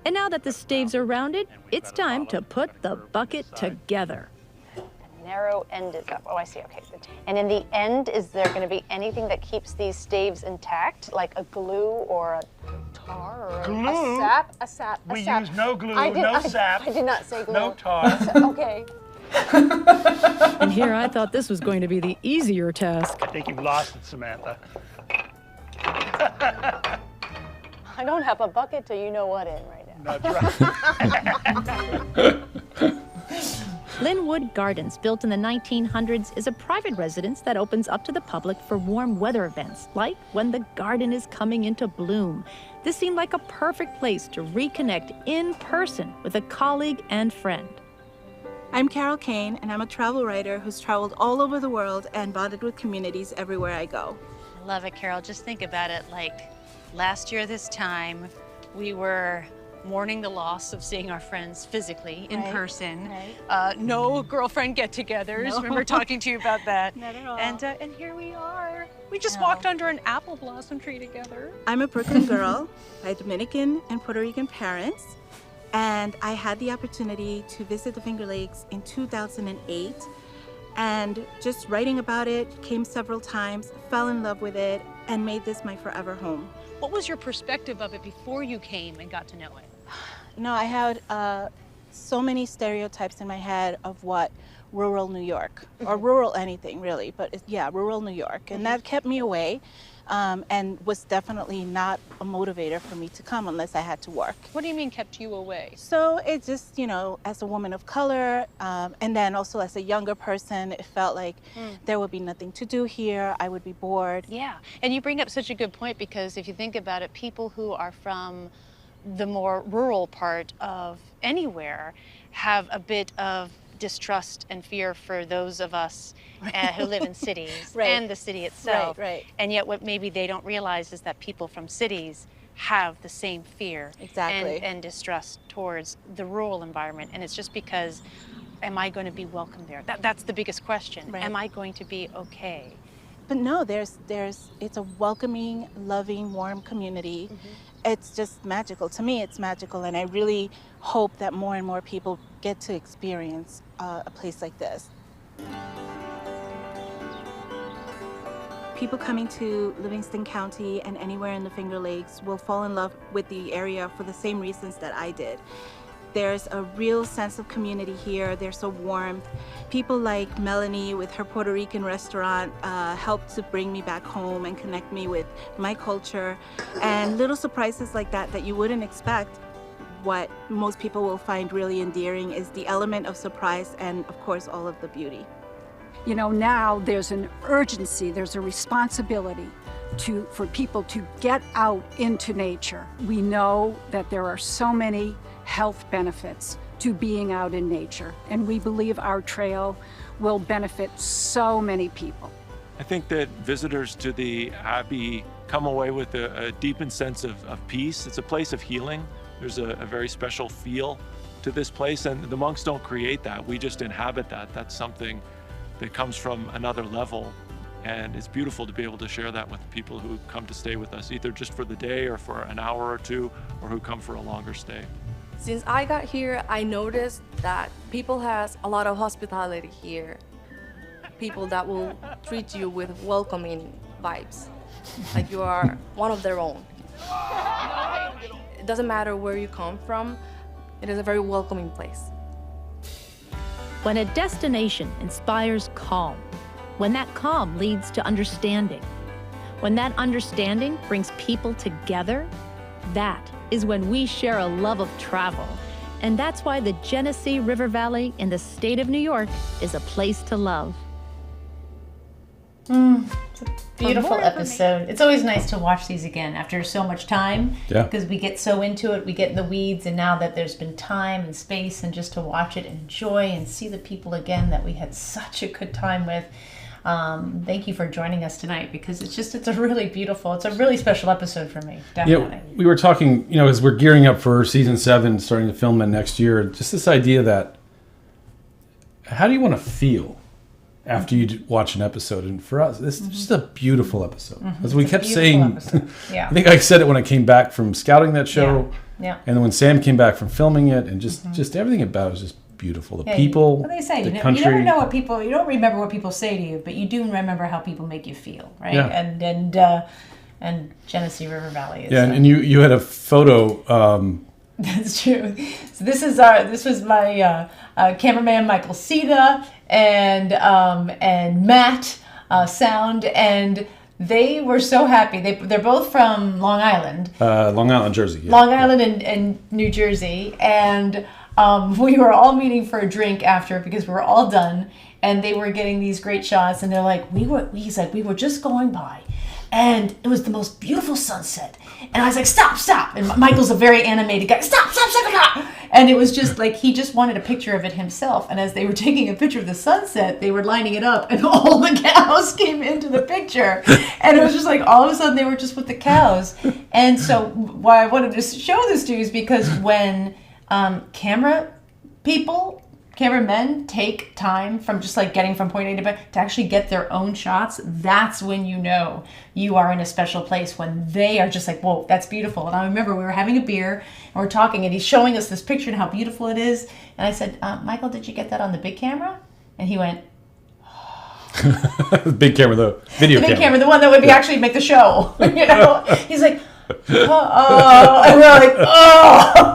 And now that the staves are rounded, it's time to put the bucket together. The narrow end is up. Oh, I see. Okay. And in the end, is there going to be anything that keeps these staves intact, like a glue or a tar or Glue? a sap? We use no glue, sap. I did not say glue. No tar. Okay. And here I thought this was going to be the easier task. I think you've lost it, Samantha. I don't have a bucket till you know what in right now. That's right. Linwood Gardens, built in the 1900s, is a private residence that opens up to the public for warm weather events, like when the garden is coming into bloom. This seemed like a perfect place to reconnect in person with a colleague and friend. I'm Carol Kane, and I'm a travel writer who's traveled all over the world and bonded with communities everywhere I go. I love it, Carol. Just think about it. Like last year this time, we were mourning the loss of seeing our friends physically in person. Right. No girlfriend get-togethers. No. Remember talking to you about that? Not at all. And here we are. We just walked under an apple blossom tree together. I'm a Brooklyn girl. I have Dominican and Puerto Rican parents, and I had the opportunity to visit the Finger Lakes in 2008. And just writing about it, came several times, fell in love with it, and made this my forever home. What was your perspective of it before you came and got to know it? No, I had so many stereotypes in my head of what rural New York, or rural anything really, but rural New York. And that kept me away and was definitely not a motivator for me to come unless I had to work. What do you mean kept you away? So it just, as a woman of color, and then also as a younger person, it felt like there would be nothing to do here. I would be bored. Yeah, and you bring up such a good point, because if you think about it, people who are from the more rural part of anywhere have a bit of distrust and fear for those of us who live in cities and the city itself. Right. And yet what maybe they don't realize is that people from cities have the same fear and distrust towards the rural environment. And it's just because, am I going to be welcome there? That's the biggest question. Right. Am I going to be okay? But no, it's a welcoming, loving, warm community. It's just magical. To me, it's magical, and I really hope that more and more people get to experience a place like this. People coming to Livingston County and anywhere in the Finger Lakes will fall in love with the area for the same reasons that I did. There's a real sense of community here. There's a warmth. People like Melanie with her Puerto Rican restaurant helped to bring me back home and connect me with my culture. And little surprises like that you wouldn't expect. What most people will find really endearing is the element of surprise and, of course, all of the beauty. Now there's an urgency, there's a responsibility for people to get out into nature. We know that there are so many health benefits to being out in nature, and we believe our trail will benefit so many people. I think that visitors to the Abbey come away with a deepened sense of peace. It's a place of healing. There's a very special feel to this place, and the monks don't create that. We just inhabit that. That's something that comes from another level, and it's beautiful to be able to share that with people who come to stay with us, either just for the day or for an hour or two, or who come for a longer stay. Since I got here, I noticed that people has a lot of hospitality here. People that will treat you with welcoming vibes, like you are one of their own. It doesn't matter where you come from, it is a very welcoming place. When a destination inspires calm, when that calm leads to understanding, when that understanding brings people together, that is when we share a love of travel And that's why the Genesee River Valley in the state of New York is a place to love. It's a beautiful episode. It's always nice to watch these again after so much time. Yeah. Because we get so into it, we get in the weeds, and now that there's been time and space and just to watch it and enjoy and see the people again that we had such a good time with. Thank you for joining us tonight, because it's a really special episode for me. Definitely. Yeah, we were talking, as we're gearing up for season 7, starting to film it next year, just this idea that how do you want to feel after you watch an episode? And for us, this is just a beautiful episode. As we kept saying, yeah. I think I said it when I came back from scouting that show, yeah. And then when Sam came back from filming it, and just everything about it was just beautiful. The people, what they say, the you country. never know what people. You don't remember what people say to you, but you do remember how people make you feel, right? Yeah. And Genesee River Valley is. Yeah, and you had a photo. That's true. So this was my cameraman Michael Sita and Matt sound, and they were so happy. They're both from Long Island. Long Island, Jersey. Yeah. Long Island and New Jersey, and we were all meeting for a drink after because we were all done, and they were getting these great shots, and they're like, we were just going by, and it was the most beautiful sunset. And I was like, stop. And Michael's a very animated guy. Stop. And it was just like, he just wanted a picture of it himself. And as they were taking a picture of the sunset, they were lining it up, and all the cows came into the picture. And it was just like, all of a sudden they were just with the cows. And so why I wanted to show this to you is because when cameramen take time from just like getting from point A to B to actually get their own shots, that's when you know you are in a special place, when they are just like, whoa, that's beautiful. And I remember we were having a beer and we're talking, and he's showing us this picture and how beautiful it is. And I said, Michael, did you get that on the big camera? And he went, big camera, the video the big camera, the one that would be actually make the show. He's like, oh, and we're like, oh.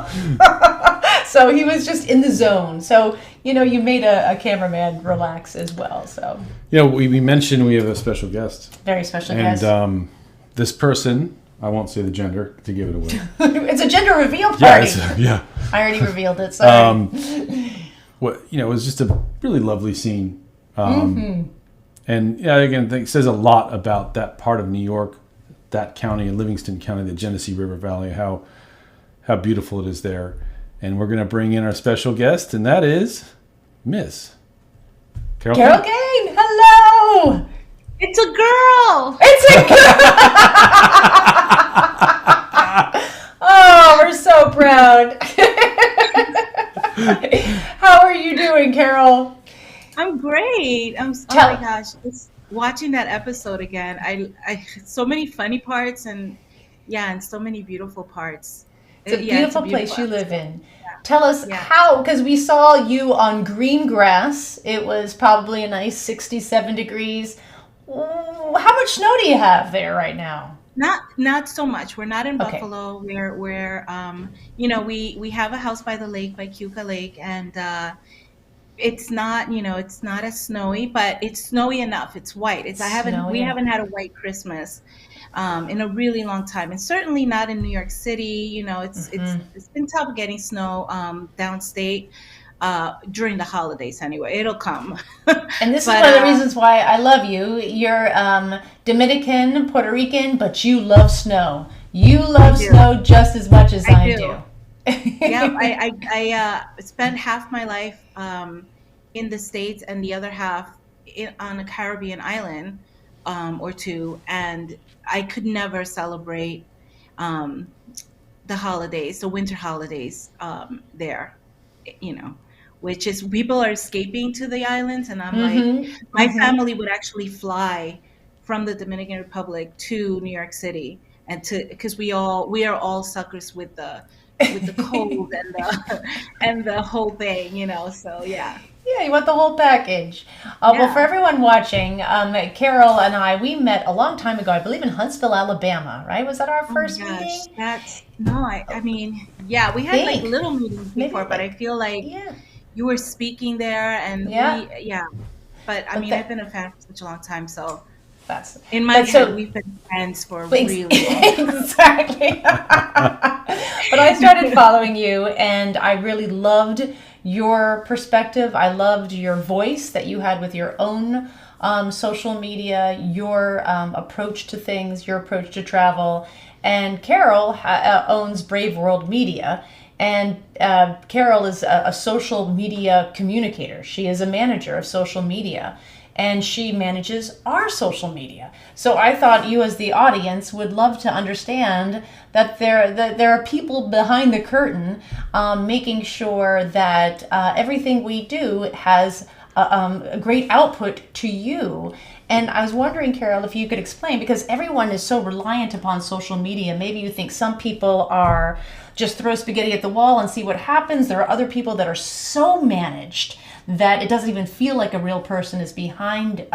So he was just in the zone. So, you made a cameraman relax as well. So, we mentioned we have a special guest. Very special guest. And this person, I won't say the gender to give it away. It's a gender reveal party. Yeah. I already revealed it. Sorry. It was just a really lovely scene. And again, it says a lot about that part of New York, that county, Livingston County, the Genesee River Valley, how beautiful it is there. And we're going to bring in our special guest, and that is Miss Carol Kane. Hello. It's a girl. Oh, we're so proud. How are you doing, Carol? I'm great. Oh my gosh, just watching that episode again. I so many funny parts and so many beautiful parts. It's a beautiful place you live in. Yeah. Tell us how, because we saw you on green grass. It was probably a nice 67 degrees. How much snow do you have there right now? Not so much. We're not in Buffalo. We're we have a house by the lake, by Keuka Lake, and it's not as snowy, but it's snowy enough. It's white. We haven't had a white Christmas in a really long time, and certainly not in New York City. It's been tough getting snow downstate during the holidays. Anyway, it'll come. And this is one of the reasons why I love you. You're Dominican, Puerto Rican, but you love snow. You love snow just as much as I do. Yeah, I spent half my life in the States and the other half on a Caribbean island or two, and I could never celebrate the holidays, the winter holidays there, which is people are escaping to the islands, and I'm like, my family would actually fly from the Dominican Republic to New York City, and because we are all suckers with the cold and the whole thing, so yeah. Yeah, you want the whole package. Well, for everyone watching, Carol and we met a long time ago, I believe in Huntsville, Alabama, right? Was that our first meeting? We had like little meetings before, but I feel like you were speaking there, and But I've been a fan for such a long time, so. That's in my but head. so- We've been friends for a really long time. Exactly. But I started following you, and I really loved your perspective. I loved your voice that you had with your own social media, your approach to things, your approach to travel. And Carol owns Brave World Media. And Carol is a social media communicator. She is a manager of social media, and she manages our social media. So I thought you as the audience would love to understand that there are people behind the curtain making sure that everything we do has a great output to you. And I was wondering, Carol, if you could explain, because everyone is so reliant upon social media. Maybe you think some people are just throw spaghetti at the wall and see what happens. There are other people that are so managed that it doesn't even feel like a real person is behind,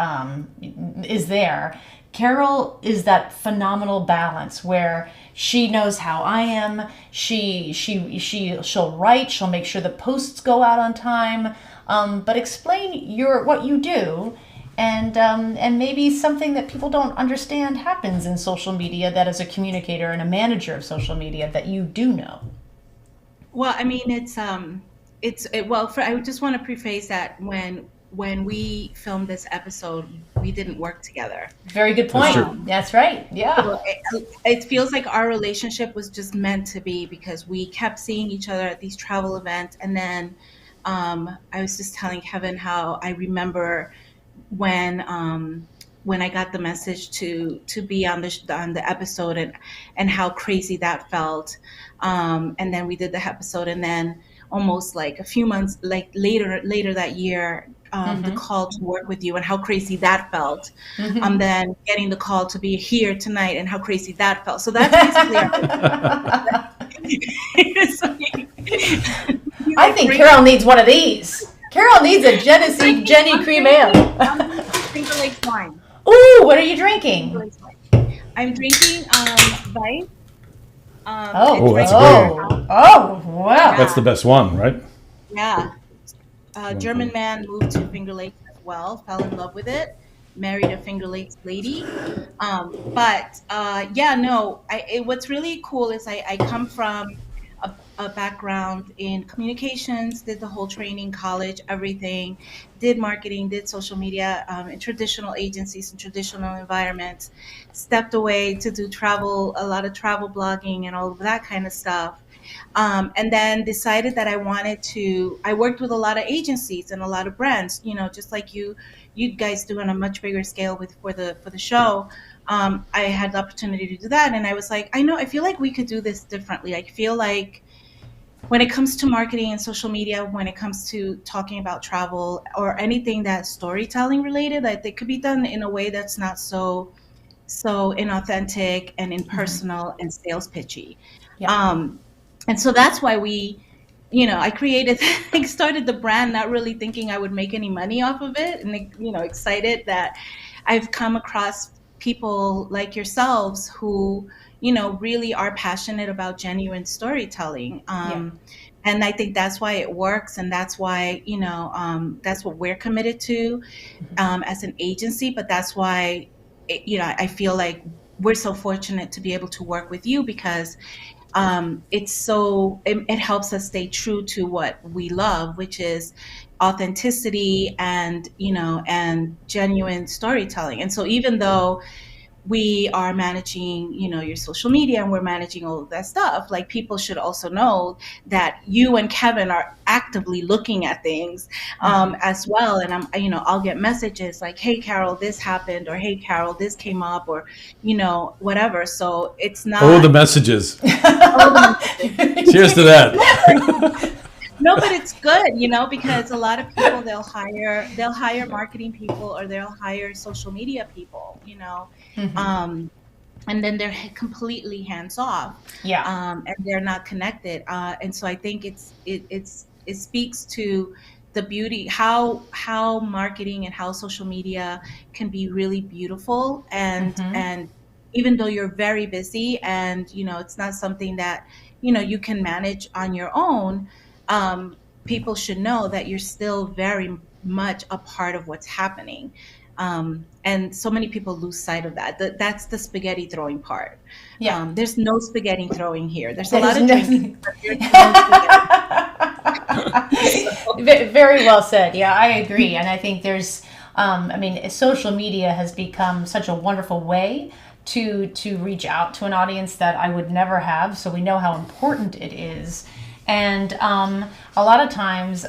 is there. Carol is that phenomenal balance where she knows how I am. She'll write. She'll make sure the posts go out on time. But explain what you do, and maybe something that people don't understand happens in social media that as a communicator and a manager of social media that you do know. Well, I mean, I just want to preface that when we filmed this episode, we didn't work together. Very good point. That's right. Yeah. So it feels like our relationship was just meant to be, because we kept seeing each other at these travel events. And then I was just telling Kevin how I remember when I got the message to be on the episode, and how crazy that felt. And then we did the episode, and then almost like a few months later that year, the call to work with you, and how crazy that felt. Then getting the call to be here tonight, and how crazy that felt. So that's basically I think Carol needs one of these. Carol needs a Genesee Jenny Cream Ale. Finger Lakes wine. Ooh, what are you drinking? I'm drinking Vice. That's great. Oh, wow. That's the best one, right? Yeah. German man moved to Finger Lakes as well, fell in love with it, married a Finger Lakes lady. What's really cool is I come from a background in communications, did the whole training, college, everything, did marketing, did social media in traditional agencies and traditional environments, stepped away to do a lot of travel blogging and all of that kind of stuff. And then decided that I worked with a lot of agencies and a lot of brands, just like you guys do on a much bigger scale for the show. I had the opportunity to do that. And I was like, I feel like we could do this differently. I feel like when it comes to marketing and social media, when it comes to talking about travel or anything that's storytelling related, that it could be done in a way that's not so inauthentic and impersonal and sales pitchy. Yeah. And so that's why I started the brand not really thinking I would make any money off of it, and excited that I've come across people like yourselves who really are passionate about genuine storytelling. And I think that's why it works, and that's why that's what we're committed to as an agency. But that's why I feel like we're so fortunate to be able to work with you, because it helps us stay true to what we love, which is authenticity and genuine storytelling. And so even though we are managing your social media and we're managing all of that stuff, like, people should also know that you and Kevin are actively looking at things as well. And I'll get messages like, hey Carol, this happened, or hey Carol, this came up, or whatever. So it's not the messages. Cheers to that. No, but it's good, because a lot of people, they'll hire marketing people, or they'll hire social media people, and then they're completely hands off. Yeah. And they're not connected. And so I think it speaks to the beauty, how marketing and how social media can be really beautiful. And even though you're very busy and, it's not something that, you can manage on your own, people should know that you're still very much a part of what's happening. And so many people lose sight of that. That's the spaghetti throwing part. Yeah. There's no spaghetti throwing here. There's a There's lot of no- drinking, but there's no spaghetti. Very well said. Yeah, I agree. And I think there's, I mean, social media has become such a wonderful way to reach out to an audience that I would never have. So we know how important it is. And a lot of times,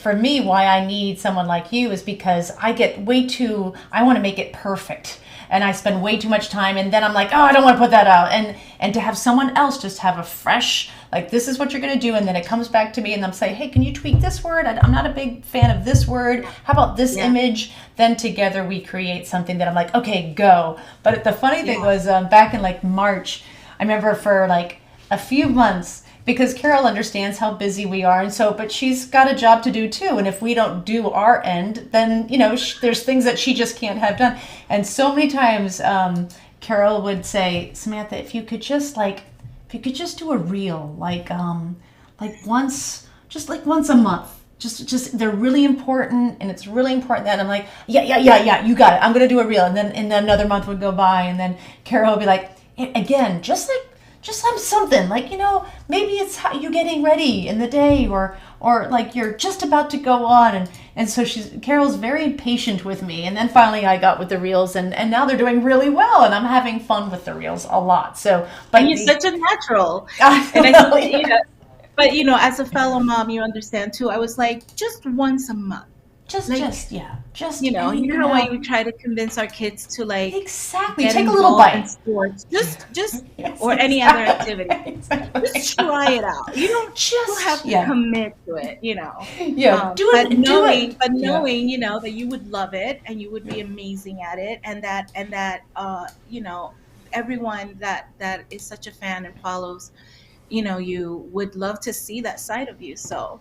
for me, why I need someone like you is because I want to make it perfect. And I spend way too much time, and then I'm like, oh, I don't want to put that out. And to have someone else just have a fresh, like, this is what you're going to do, and then it comes back to me, and I'm saying, hey, can you tweak this word? I'm not a big fan of this word. How about this image? Then together we create something that I'm like, okay, go. But the funny thing was, back in like March, I remember for like a few months, because Carol understands how busy we are, and so, but she's got a job to do too. And if we don't do our end, then, you know, there's things that she just can't have done. And so many times, Carol would say, Samantha, if you could just do a reel, like once a month. Just they're really important, and it's really important that I'm like, yeah, you got it. I'm gonna do a reel, and then another month would go by, and then Carol would be like, again, just something like, you know, maybe it's how you getting ready in the day, or like you're just about to go on, and so Carol's very patient with me, and then finally I got with the reels, and now they're doing really well, and I'm having fun with the reels a lot. So, but And you're such a natural. But you know, as a fellow mom, you understand too. I was like, just once a month. Just you know why we try to convince our kids to like exactly get take a little involved in bite. Sports, or any other activity. Just try it out. You don't have to commit to it. You know. Do it. But knowing, you know, that you would love it and you would be amazing at it, and that you know, everyone that is such a fan and follows, you know, you would love to see that side of you. So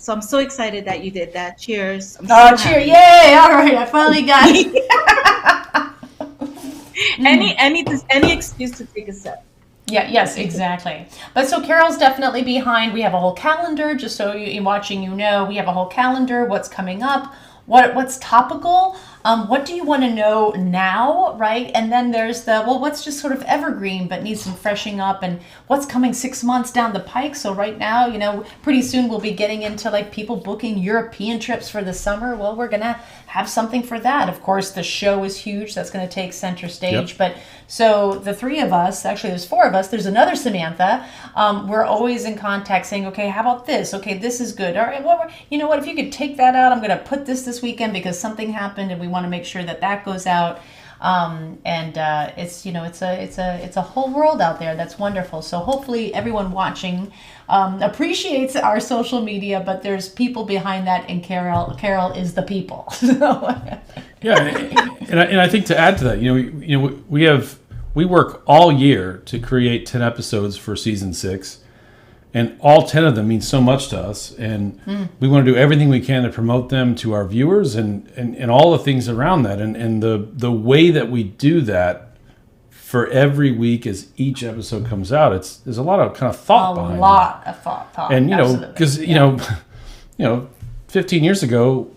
I'm so excited that you did that. Cheers. I'm so cheer. happy. Yay. All right. I finally got it. Any excuse to take a sip. Yeah, yes, exactly. But so Carol's definitely behind. We have a whole calendar, just so you're watching, you know, we have a whole calendar, what's coming up, what's topical, what do you want to know now, right? And then there's what's just sort of evergreen but needs some freshing up, and what's coming 6 months down the pike. So right now, you know, pretty soon we'll be getting into like people booking European trips for the summer. Well, we're going to have something for that. Of course, the show is huge. That's going to take center stage. Yep. But so the three of us, actually there's four of us, there's another Samantha. We're always in contact saying, okay, how about this? Okay, this is good. All right, well, you know what, if you could take that out, I'm going to put this weekend because something happened and we want to make sure that goes out. It's, you know, it's a whole world out there that's wonderful. So hopefully everyone watching appreciates our social media, but there's people behind that, and Carol is the people. Yeah, and I think to add to that, you know, we work all year to create 10 episodes for season 6, and all 10 of them mean so much to us, and we want to do everything we can to promote them to our viewers and all the things around that, and the way that we do that for every week as each episode comes out, there's a lot of kind of thought behind it. A lot of thought. And you know, because you know, 15 years ago,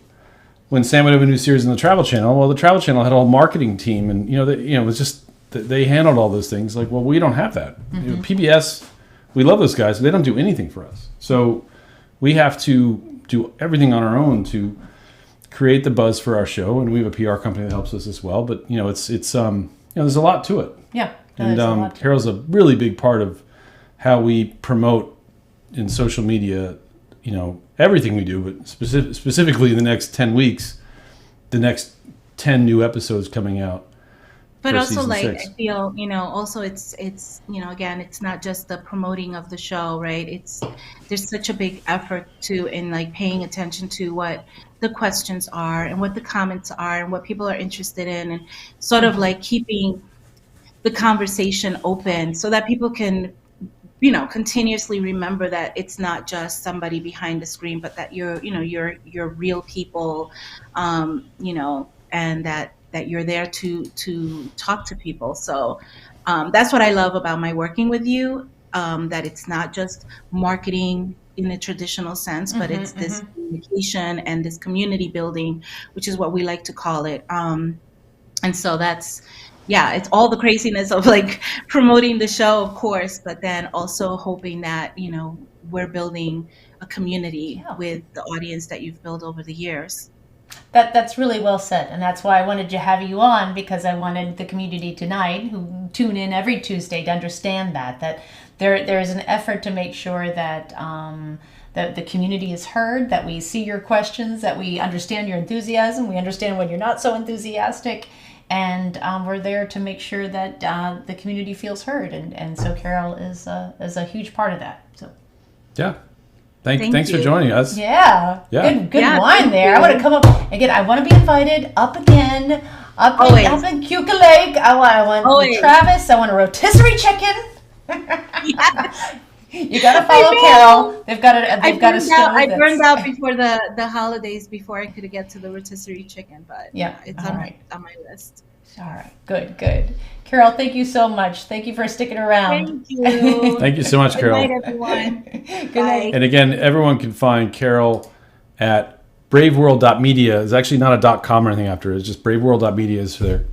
when Sam would have a new series on the Travel Channel, well, the Travel Channel had a whole marketing team, and it was just they handled all those things. Like, well, we don't have that. You know, PBS, we love those guys, but they don't do anything for us. So we have to do everything on our own to create the buzz for our show, and we have a PR company that helps us as well. But you know, it's there's a lot to it. Yeah, and Carol's a really big part of how we promote in social media. You know, everything we do, but specifically the next 10 weeks, the next 10 new episodes coming out. But also, like, 6. I feel, you know, also it's you know, again, it's not just the promoting of the show, right? There's such a big effort in like paying attention to what the questions are and what the comments are and what people are interested in, and sort of like keeping the conversation open so that people can, you know, continuously remember that it's not just somebody behind the screen, but that you're real people, you know, and that you're there to talk to people. So that's what I love about my working with you, that it's not just marketing in a traditional sense, but it's this communication and this community building, which is what we like to call it. And so that's, yeah, it's all the craziness of like promoting the show, of course, but then also hoping that, you know, we're building a community with the audience that you've built over the years. That's really well said, and that's why I wanted to have you on, because I wanted the community tonight, who tune in every Tuesday, to understand that there is an effort to make sure that that the community is heard, that we see your questions, that we understand your enthusiasm, we understand when you're not so enthusiastic, and we're there to make sure that the community feels heard, and so Carol is a huge part of that. So yeah. Thanks for joining us. Yeah. Good Yeah, wine there. you. I want to come up again. I want to be invited up again. Up in Cuca Lake. I want the Travis. I want a rotisserie chicken. You got to follow Carol. They've got a stove. I burned out before the holidays before I could get to the rotisserie chicken, but it's on my list. All right. Good. Carol, thank you so much. Thank you for sticking around. Thank you. Thank you so much, Carol. Good night, everyone. Good night. And again, everyone can find Carol at braveworld.media. It's actually not a .com or anything after it. It's just braveworld.media is her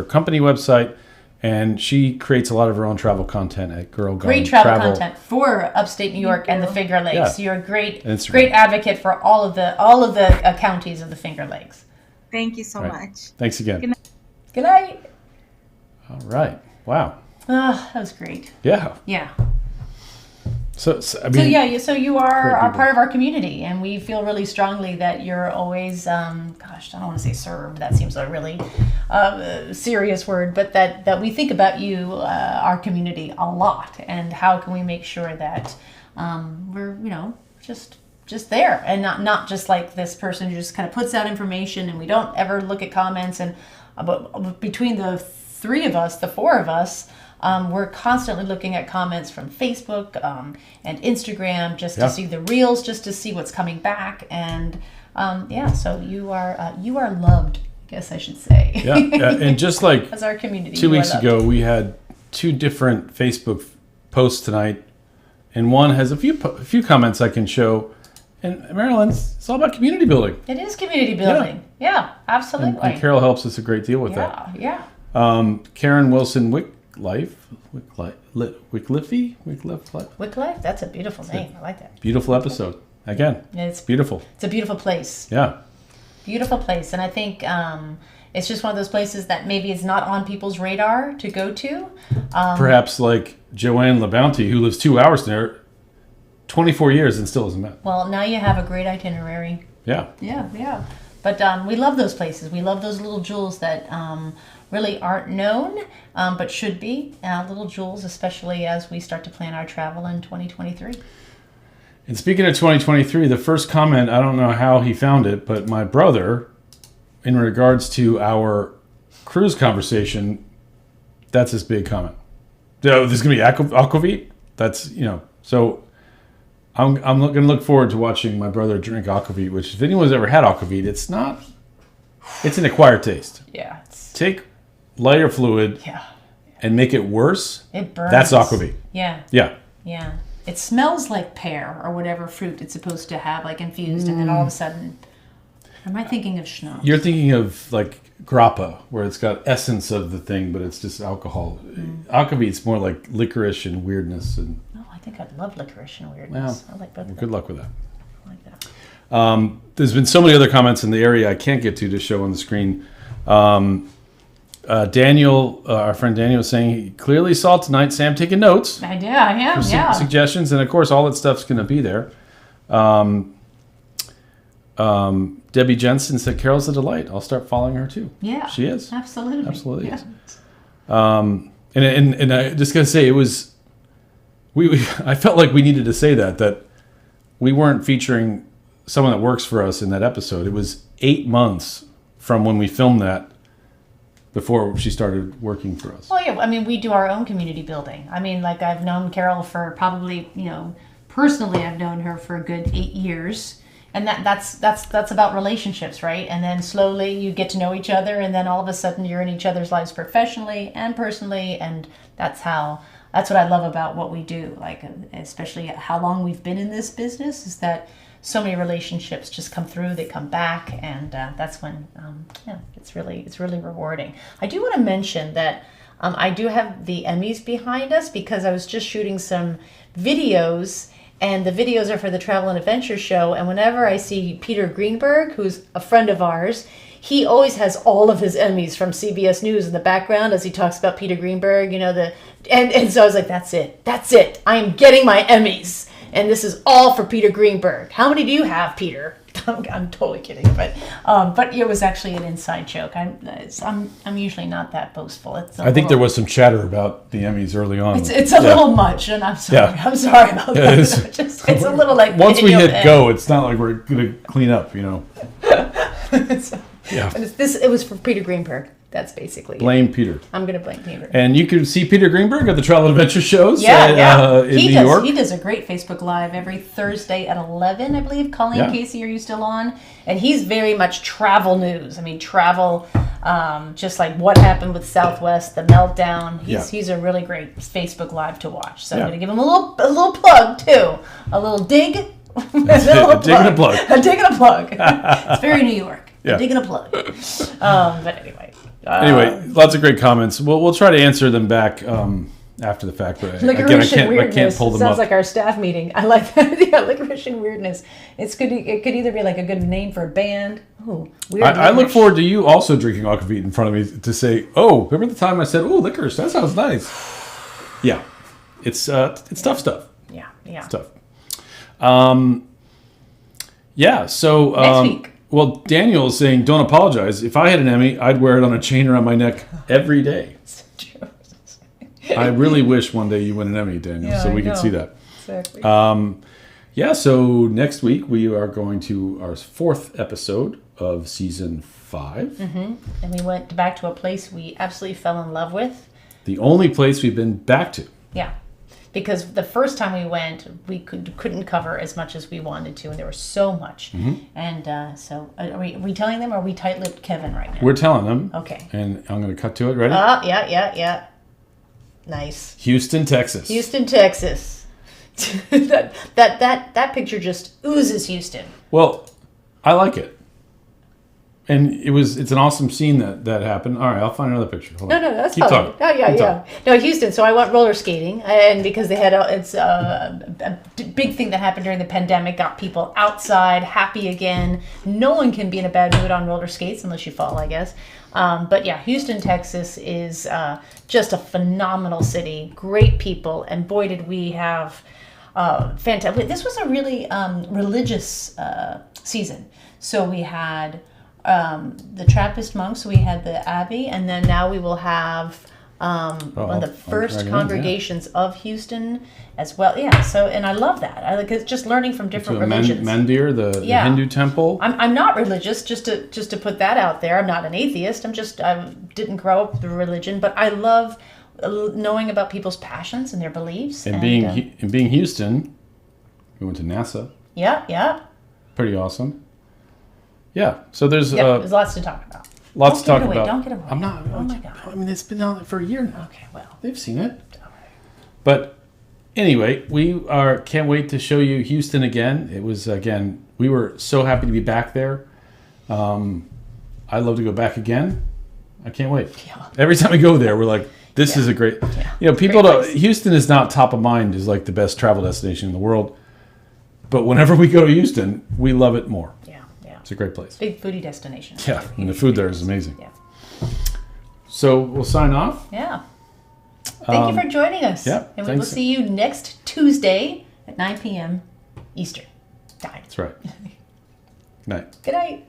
company website. And she creates a lot of her own travel content at Girl Gone Great travel content for upstate New York and the Finger Lakes. Yeah. You're a great Instagram. advocate for all of the counties of the Finger Lakes. Thank you so Right. much. Thanks again. Good night. Good night. All right. Wow. Oh, that was great. Yeah. Yeah. So I mean, So you are part of our community, and we feel really strongly that you're always, I don't want to say served. That seems a really serious word, but that we think about you, our community, a lot, and how can we make sure that we're, just there, and not just like this person who just kind of puts out information, and we don't ever look at comments. And but between the four of us. We're constantly looking at comments from Facebook and Instagram just to see the reels, just to see what's coming back, and so you are loved, I guess I should say. Yeah. And just like as our community, 2 weeks ago, we had 2 different Facebook posts tonight, and one has a few comments I can show. And Marilyn, it's all about community building. It is community building. Yeah, absolutely. And Carol helps us a great deal with that. Yeah. Karen Wilson Wycliffe. That's a beautiful name. I like that. Beautiful episode. Again, it's beautiful. It's a beautiful place. Yeah. Beautiful place. And I think it's just one of those places that maybe is not on people's radar to go to. Perhaps like Joanne LaBounty, who lives 2 hours there, 24 years and still hasn't met. Well, now you have a great itinerary. Yeah. Yeah. But we love those places. We love those little jewels that really aren't known, but should be. Little jewels, especially as we start to plan our travel in 2023. And speaking of 2023, the first comment, I don't know how he found it, but my brother, in regards to our cruise conversation, that's his big comment. Oh, this is going to be aquavit? That's, so I'm going to look forward to watching my brother drink aquavit, which if anyone's ever had aquavit, it's an acquired taste. Yeah. Take lighter fluid and make it worse. It burns. That's aquavit. Yeah. Yeah. Yeah. It smells like pear or whatever fruit it's supposed to have, like infused, and then all of a sudden, am I thinking of schnapps? You're thinking of like grappa, where it's got essence of the thing, but it's just alcohol. Aquavit's more like licorice and weirdness. And I think I'd love licorice and weirdness. I like both. Good luck with that. I like that. There's been so many other comments in the area I can't get to show on the screen. Daniel, our friend Daniel, is saying he clearly saw tonight. Sam taking notes. I am. For suggestions, and of course, all that stuff's going to be there. Debbie Jensen said Carol's a delight. I'll start following her too. Yeah, she is. Absolutely is. And I just gotta say, it was. I felt like we needed to say that we weren't featuring someone that works for us in that episode. It was 8 months from when we filmed that before she started working for us. Well, yeah. I mean, we do our own community building. I mean, like I've known Carol for probably, personally, I've known her for a good 8 years, and that's about relationships, right? And then slowly you get to know each other, and then all of a sudden you're in each other's lives professionally and personally, and that's how that's what I love about what we do. Like, especially how long we've been in this business, is that so many relationships just come through, they come back, and that's when, it's really rewarding. I do want to mention that I do have the Emmys behind us because I was just shooting some videos, and the videos are for the Travel and Adventure Show. And whenever I see Peter Greenberg, who's a friend of ours, he always has all of his Emmys from CBS News in the background as he talks about Peter Greenberg, and so I was like, that's it. I am getting my Emmys, and this is all for Peter Greenberg. How many do you have, Peter? I'm totally kidding, but it was actually an inside joke. I'm usually not that boastful. I think there was some chatter about the Emmys early on. It's a little much, and I'm sorry. Yeah. I'm sorry about that. It's a little like once we hit go, it's not like we're gonna clean up, Yeah. It was for Peter Greenberg. That's basically blame it. Peter. I'm going to blame Peter. And you can see Peter Greenberg at the Travel and Adventure shows in New York. He does a great Facebook Live every Thursday at 11, I believe. Colleen, Casey, are you still on? And he's very much travel news. I mean, travel, just like what happened with Southwest, the meltdown. He's a really great Facebook Live to watch. So I'm going to give him a little plug, too. A little dig. A dig and a plug. A dig and a plug. It's very New York. A dig and a plug. But anyway. Lots of great comments. We'll try to answer them back after the fact. But licorice again, and weirdness. I can't pull them Sounds up. Like our staff meeting. I like that. Yeah, licorice and weirdness. It could either be like a good name for a band. Ooh, weird. I look forward to you also drinking aquavit in front of me to say, "Oh, remember the time I said, oh, licorice? That sounds nice." Yeah, it's tough stuff. Yeah. It's tough. So next week. Well, Daniel is saying, don't apologize. If I had an Emmy, I'd wear it on a chain around my neck every day. I really wish one day you win an Emmy, Daniel, so we can see that. Exactly. So next week we are going to our 4th episode of season 5. Mm-hmm. And we went back to a place we absolutely fell in love with. The only place we've been back to. Yeah. Because the first time we went, we couldn't cover as much as we wanted to, and there was so much. Mm-hmm. And so, are we telling them, or are we tight-lipped Kevin right now? We're telling them. Okay. And I'm going to cut to it. Ready? Yeah. Nice. Houston, Texas. That picture just oozes Houston. Well, I like it. And it's an awesome scene that happened. All right, I'll find another picture. Hold on. No, that's Keep fine. talking. Oh, yeah. No, Houston. So I went roller skating, and because they had a big thing that happened during the pandemic, got people outside, happy again. No one can be in a bad mood on roller skates unless you fall, I guess. But yeah, Houston, Texas is just a phenomenal city. Great people, and boy, did we have fantastic. This was a really religious season. So we had the Trappist monks, we had the Abbey, and then now we will have one of the first congregations of Houston as well. Yeah, so, and I love that. I like just learning from different religions. Mandir, the Hindu temple. I'm not religious, just to put that out there. I'm not an atheist. I didn't grow up with religion, but I love knowing about people's passions and their beliefs. And being Houston, we went to NASA. Yeah. Pretty awesome. Yeah, so there's lots to talk about. Lots to talk about. Don't get away. I'm not. Oh my God. I mean, it's been out for a year now. Okay, well. They've seen it. But anyway, can't wait to show you Houston again. It was, we were so happy to be back there. I'd love to go back again. I can't wait. Yeah. Every time we go there, we're like, this is a great... Yeah. Houston is not top of mind as like the best travel destination in the world. But whenever we go to Houston, we love it more. Yeah. It's a great place. Big foodie destination. Yeah, and the food there is amazing. Yeah. So we'll sign off. Yeah. Thank you for joining us. Yeah. And we will see you next Tuesday at 9 p.m. Eastern Time. That's right. Good night. Good night.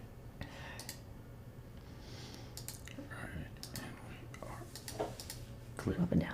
Clear. Up and down.